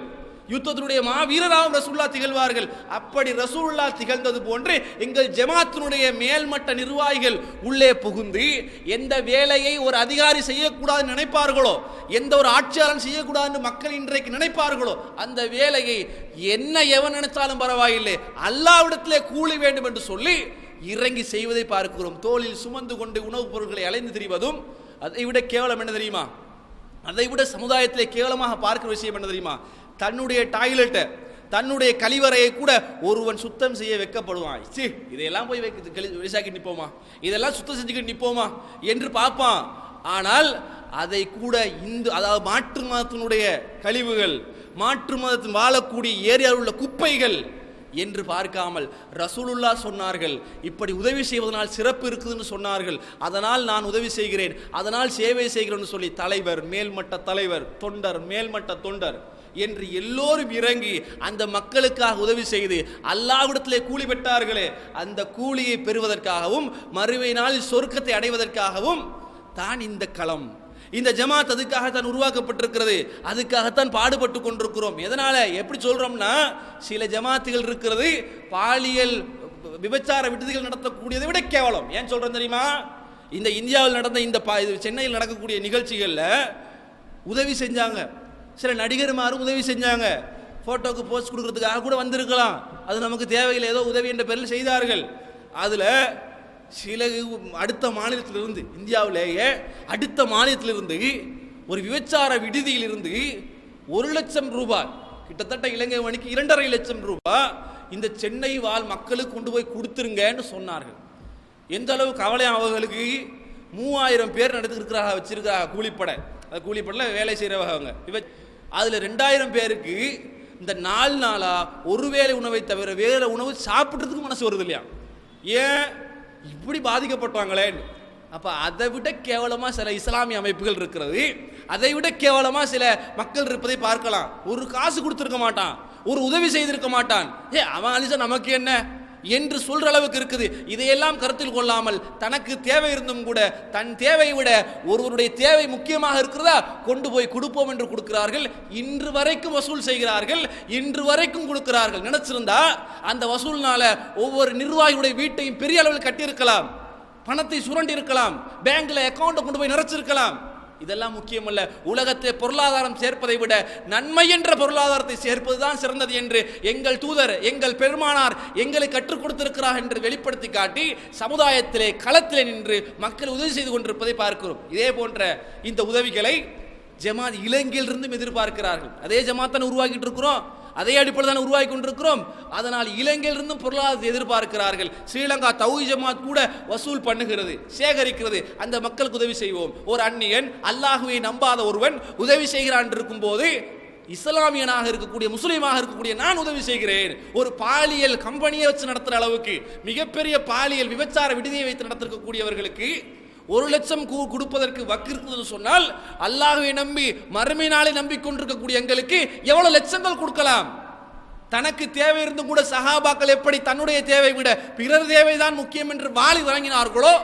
யுத்தத்தினுடைய மாவீரராகவும் ரசூலுல்லாஹ் திகழ்வார்கள். அப்படி ரசூலுல்லாஹ் திகழ்ந்தது போன்று எங்கள் ஜமாத்தினுடைய மேல்மட்ட நிர்வாகிகள் உள்ளே புகுந்து எந்த வேலையை ஒரு அதிகாரி செய்யக்கூடாது நினைப்பார்களோ, எந்த ஒரு ஆட்சியாளன் செய்யக்கூடாது மக்கள் இன்றைக்கு நினைப்பார்களோ, அந்த வேலையை என்ன எவன் நினைச்சாலும் பரவாயில்லை, அல்லாஹ்விடத்திலே கூலி வேண்டும் என்று சொல்லி இறங்கி செய்வதை பார்க்கிறோம். தோளில் சுமந்து கொண்டு உணவுப் பொருட்களை அலைந்து திரிவதும் அதை விட கேவலம் என்ன தெரியுமா? அதை விட சமுதாயத்திலே கேவலமாக பார்க்கிற விஷயம் என்ன தெரியுமா? தன்னுடைய டாய்லெட்டை, தன்னுடைய கழிவறையை கூட ஒருவன் சுத்தம் செய்ய வைக்கப்படுவான். இதையெல்லாம் போய் வெளிசாக்கி நிற்போமா, இதெல்லாம் சுத்தம் செஞ்சுக்கிட்டு நிற்போமா என்று பார்ப்பான். ஆனால் அதை கூட அதாவது மாற்று மதத்தினுடைய கழிவுகள், மாற்று மதத்தில் வாழக்கூடிய ஏரியாவில் உள்ள குப்பைகள் என்று பார்க்காமல் ரசூலுல்லாஹ் சொன்னார்கள், இப்படி உதவி செய்வதனால் சிறப்பு இருக்குதுன்னு சொன்னார்கள், அதனால் நான் உதவி செய்கிறேன், அதனால் சேவை செய்கிறேன்னு சொல்லி தலைவர், மேல்மட்ட தலைவர், தொண்டர், மேல்மட்ட தொண்டர் என்று எல்லோரும் இறங்கி அந்த மக்களுக்காக உதவி செய்து அல்லாஹ்விடத்திலே கூலி பெற்றார்களே, அந்த கூலியை பெறுவதற்காகவும் மறுமை நாளில் சொர்க்கத்தை அடைவதற்காகவும் தான் இந்த களம், இந்த ஜமாத் அதுக்காகத்தான் உருவாக்கப்பட்டிருக்கிறது, அதுக்காகத்தான் பாடுபட்டு கொண்டிருக்கிறோம். எதனால எப்படி சொல்றோம்னா, சில ஜமாத்துகள் இருக்கிறது பாலியல் விபச்சார விடுதிகள் நடத்தக்கூடியதை விட கேவலம். ஏன் சொல்றேன் தெரியுமா? இந்த இந்தியாவில் நடந்த இந்த சென்னையில் நடக்கக்கூடிய நிகழ்ச்சிகளில் உதவி செஞ்சாங்க, சில நடிகர்மாரும் உதவி செஞ்சாங்க, போட்டோக்கு போஸ்ட் கொடுக்கறதுக்காக கூட வந்திருக்கலாம், அது நமக்கு தேவையில்லை, ஏதோ உதவி என்ற பேரில் செய்தார்கள். அதில் சில அடுத்த மாநிலத்திலிருந்து, இந்தியாவிலேயே அடுத்த மாநிலத்திலிருந்து ஒரு விபச்சார விடுதியிலிருந்து 1,00,000 ரூபாய், கிட்டத்தட்ட இலங்கை மணிக்கு 2,50 லட்சம் ரூபாய் இந்த சென்னை வாழ் மக்களுக்கு கொண்டு போய் கொடுத்துருங்கன்னு சொன்னார்கள். எந்த அளவு கவலை அவர்களுக்கு. 3000 பேர் நடத்துக்கிறாங்க, வச்சிருக்கிறாங்க கூலிப்படை. அது கூலிப்படையில் வேலை செய்கிறவங்க. அதில் 2000 பேருக்கு இந்த 4 நாளா ஒருவேளை உணவை தவிர வேற உணவு சாப்பிட்றதுக்கு மனசு வருது இல்லையா? ஏன் இப்படி பாதிக்கப்பட்டாங்களே? அப்போ அதை விட கேவலமாக சில இஸ்லாமிய அமைப்புகள் இருக்கிறது, அதை விட கேவலமாக சில மக்கள் இருப்பதை பார்க்கலாம். ஒரு காசு கொடுத்துருக்க மாட்டான், ஒரு உதவி செய்திருக்க மாட்டான், அவன் அலிசா நமக்கு என்ன என்று சொல்ற அளவுக்கு இருக்குது. இதையெல்லாம் கருத்தில் கொள்ளாமல் தனக்கு தேவை இருந்தும் கூட தன் தேவையை விட ஒருவருடைய தேவை முக்கியமாக இருக்கிறதா கொண்டு போய் கொடுப்போம் என்று கொடுக்கிறார்கள். இன்று வரைக்கும் வசூல் செய்கிறார்கள், இன்று வரைக்கும் கொடுக்கிறார்கள். நினைச்சிருந்தா அந்த வசூல்னால ஒவ்வொரு நிர்வாகியுடைய வீட்டையும் பெரிய அளவில் கட்டியிருக்கலாம், பணத்தை சுரண்டி இருக்கலாம், பேங்க்ல அக்கௌண்ட்டை கொண்டு போய் நிறைச்சிருக்கலாம். இதெல்லாம் முக்கியமல்ல. உலகத்தை பொருளாதாரம் சேர்ப்பதை விட நன்மை என்ற பொருளாதாரத்தை சேர்ப்பதுதான் சிறந்தது என்று எங்கள் தூதர், எங்கள் பெருமானார் எங்களை கற்றுக் கொடுத்திருக்கிறார் என்று வெளிப்படுத்தி காட்டி சமுதாயத்திலே களத்திலே நின்று மக்கள் உதவி செய்து கொண்டிருப்பதை பார்க்கிறோம். இதே போன்ற இந்த உதவிகளை ஜமாத் இலங்கையிலிருந்தும் எதிர்பார்க்கிறார்கள். அதே ஜமாத் தான் உருவாக்கிட்டு இருக்கிறோம், அதே அடிப்படையில் தான் உருவாக்கி கொண்டிருக்கிறோம். அதனால் இலங்கையிலிருந்தும் பொருளாதாரத்தை எதிர்பார்க்கிறார்கள். ஸ்ரீலங்கா தௌஹீத் ஜமாத் கூட வசூல் பண்ணுகிறது, சேகரிக்கிறது. அந்த மக்களுக்கு உதவி செய்வோம். ஒரு அந்நியன், அல்லாஹுவை நம்பாத ஒருவன் உதவி செய்கிறான் இருக்கும் போது இஸ்லாமியனாக இருக்கக்கூடிய, முஸ்லீமாக இருக்கக்கூடிய நான் உதவி செய்கிறேன். ஒரு பாலியல் கம்பெனியை வச்சு நடத்துகிற அளவுக்கு, மிகப்பெரிய பாலியல் விபச்சார விடுதியை வைத்து நடத்திருக்கக்கூடியவர்களுக்கு 1,00,000 கொடுப்பதற்கு வக்கிருக்குன்னு சொன்னால், அல்லாஹ்வை நம்பி மறுமை நாளை நம்பிக்கொண்டிருக்கக்கூடிய எங்களுக்கு எவ்வளவு லட்சங்கள் கொடுக்கலாம்? தனக்கு தேவை இருந்தும் கூட சஹாபாக்கள் எப்படி தன்னுடைய தேவை விட பிறர் தேவைதான் முக்கியம் என்று வாரி வழங்கினார்களோ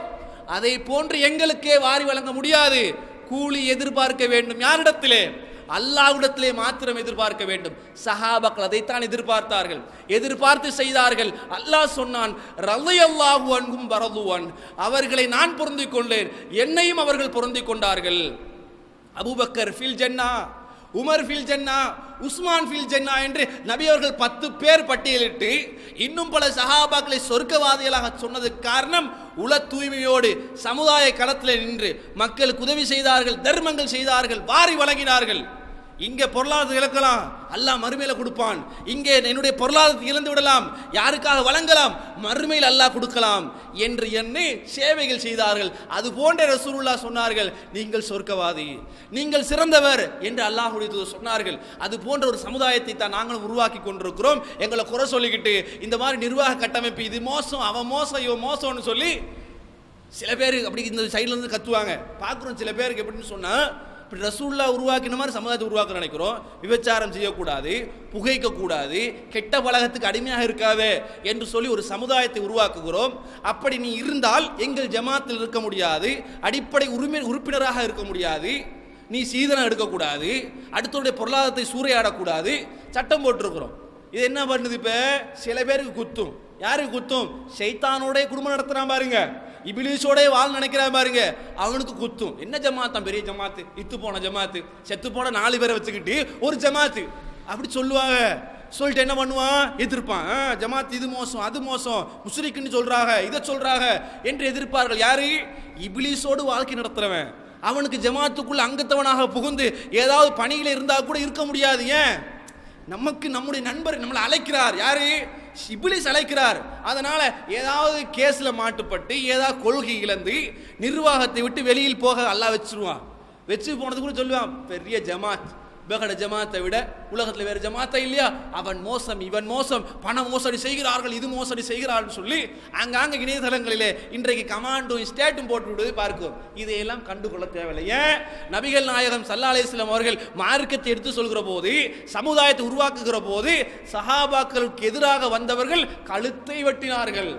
அதை போன்று எங்களுக்கே வாரி வழங்க முடியாது. கூலி எதிர்பார்க்க வேண்டும். யாரிடத்திலே? அல்லாஹ்விடத்திலே மாத்திரம் எதிர்பார்க்க வேண்டும். சஹாபாக்கள் அதைத்தான் எதிர்பார்த்தார்கள், எதிர்பார்த்து செய்தார்கள். அல்லாஹ் சொன்னான், ரலியல்லாஹு அன்ஹும் வரதுவன், அவர்களை நான் பொருந்திக் கொண்டேன், என்னையும் அவர்கள் பொருந்திக் கொண்டார்கள். அபூபக்கர் ஃபில் ஜன்னா, உமர் ஃபில் ஜன்னா, உஸ்மான் ஃபில் ஜன்னா என்று நபி அவர்கள் 10 பேர் பட்டியலிட்டு இன்னும் பல சஹாபாக்களை சொர்க்கவாதிகளாக சொன்னதுக்கு காரணம் உல தூய்மையோடு சமுதாய களத்தில் நின்று மக்களுக்கு உதவி செய்தார்கள், தர்மங்கள் செய்தார்கள், வாரி வழங்கினார்கள். இங்கே பொருளாதாரத்தை இழக்கலாம், அல்லாஹ் மறுமையில கொடுப்பான். இங்கே என்னுடைய பொருளாதாரத்தை இழந்து விடலாம், யாருக்காக வழங்கலாம், மறுமையில் அல்லாஹ் கொடுக்கலாம் என்று எண்ணி சேவைகள் செய்தார்கள். அது போன்ற ரசூலுல்லாஹ் சொன்னார்கள், நீங்கள் சொர்க்கவாதி, நீங்கள் சிறந்தவர் என்று அல்லாஹ்வுடைய தூதர் சொன்னார்கள். அது போன்ற ஒரு சமுதாயத்தை தான் நாங்களும் உருவாக்கி கொண்டிருக்கிறோம். எங்களை குறை சொல்லிக்கிட்டு இந்த மாதிரி நிர்வாக கட்டமைப்பு இது மோசம், அவன் மோசம், இவன் மோசம்னு சொல்லி சில பேர் அப்படி இந்த சைட்ல இருந்து கத்துவாங்க. பார்க்குறோம் சில பேருக்கு எப்படின்னு சொன்னா, இப்படி ரசூலுல்லாஹ் உருவாக்கின மாதிரி சமுதாயத்தை உருவாக்க நினைக்கிறோம். விபச்சாரம் செய்யக்கூடாது, புகைக்கக்கூடாது, கெட்ட பழக்கத்துக்கு அடிமையாக இருக்காது என்று சொல்லி ஒரு சமுதாயத்தை உருவாக்குகிறோம். அப்படி நீ இருந்தால் எங்கள் ஜமாத்தில் இருக்க முடியாது, அடிப்படை உறுப்பினராக இருக்க முடியாது, நீ சீதனம் எடுக்கக்கூடாது, அடுத்தவருடைய பொருளாதாரத்தை சூறையாடக்கூடாது சட்டம் போட்டிருக்கிறோம். இது என்ன பண்ணுது? இப்போ சில பேருக்கு குத்தும். யாருக்கு குத்தும்? ஷைத்தானோட குடும்பம் நடத்துறான் பாருங்க, இபிலிஸோட வாழ் நினைக்கிறான் பாருங்க, அவனுக்கு குத்தும். என்ன ஜமாத்தான் பெரிய ஜமாத்து, இத்து போன ஜமாத்து, செத்து போன 4 பேரை வச்சுக்கிட்டு ஒரு ஜமாத்து அப்படி சொல்லுவாங்க. சொல்லிட்டு என்ன பண்ணுவான்? எதிர்ப்பான். ஜமாத் இது மோசம், அது மோசம், முஸ்லிக்குன்னு சொல்றாங்க, இதை சொல்றாங்க என்று எதிர்ப்பார்கள். யாரு? இபிலிஸோடு வாழ்க்கை நடத்துறவன். அவனுக்கு ஜமாத்துக்குள்ள அங்கத்தவனாக புகுந்து ஏதாவது பணியில் இருந்தா கூட இருக்க முடியாது. ஏன்? நமக்கு நம்முடைய நண்பர் நம்மளை அழைக்கிறார். யாரு? இப்லீஸ் அழைக்கிறார். அதனால ஏதாவது கேஸ்ல மாட்டுப்பட்டு ஏதாவது கொள்கை இழந்து நிர்வாகத்தை விட்டு வெளியில் போக அல்லாஹ் வச்சிருவான். வச்சு போனது கூட சொல்லுவான், பெரிய ஜமாத், பெகட ஜமாத்தை விட உலகத்தில் வேறு ஜமாத்தை இல்லையா, அவன் மோசம், இவன் மோசம், பண மோசடி செய்கிறார்கள், இது மோசடி செய்கிறார்கள் சொல்லி அங்காங்க இணையதளங்களிலே இன்றைக்கு கமாண்டும் ஸ்டேட்டும் போட்டு விடுவதை பார்க்கும். இதையெல்லாம் கண்டுகொள்ள தேவையில்லை. ஏன்? நபிகள் நாயகம் ஸல்லல்லாஹு அலைஹி வஸல்லம் அவர்கள் மார்க்கத்தை எடுத்து சொல்கிற போது, சமுதாயத்தை உருவாக்குகிற போது சஹாபாக்களுக்கு எதிராக வந்தவர்கள் கழுத்தை வெட்டினார்கள்.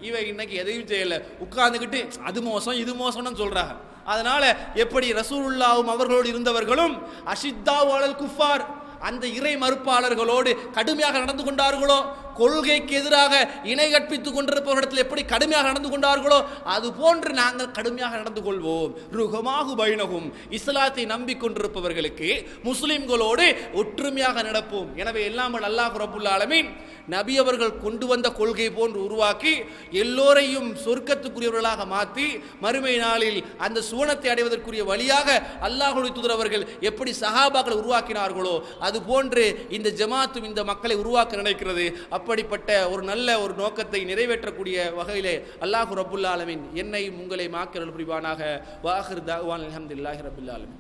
இவை இன்னைக்கு எதையும் செய்யல, உட்கார்ந்துக்கிட்டு அது மோசம் இது மோசம்னு சொல்றாங்க. அதனால எப்படி ரசூலுல்லாஹும் அவர்களோடு இருந்தவர்களும் அஷித்தாவு அலல் குஃபார், அந்த இறை மறுப்பாளர்களோடு கடுமையாக நடந்து கொண்டார்களோ, கொள்கைக்கு எதிராக இணை கற்பித்துக் கொண்டிருப்பவரிடத்தில் எப்படி கடுமையாக நடந்து கொண்டார்களோ அது போன்று நாங்கள் கடுமையாக நடந்து கொள்வோம். ருகமாகு பைனகும், இஸ்லாத்தை நம்பிக்கொண்டிருப்பவர்களுக்கு முஸ்லிம்களோடு ஒற்றுமையாக நடப்போம். எனவே எல்லாம் அல்லாஹ் ரப்புல் ஆலமீன் நபி அவர்கள் கொண்டு வந்த கொள்கை போன்று உருவாக்கி எல்லோரையும் சொர்க்கத்துக்குரியவர்களாக மாற்றி மறுமை நாளில் அந்த சுவனத்தை அடைவதற்குரிய வழியாக அல்லாஹ்வுடைய தூதர் அவர்கள் எப்படி சஹாபாக்களை உருவாக்கினார்களோ அது போன்று இந்த ஜமாத்தும் இந்த மக்களை உருவாக்க நினைக்கிறது. அப்படிப்பட்ட ஒரு நல்ல ஒரு நோக்கத்தை நிறைவேற்றக்கூடிய வகையிலே அல்லாஹ் ரப்புல் ஆலமீன் என்னையும் உங்களை மாக்கிரல் புரிவானாக. வாஹிர் தஅவானா அல்ஹம்துலில்லாஹி ரப்பில் ஆலமீன்.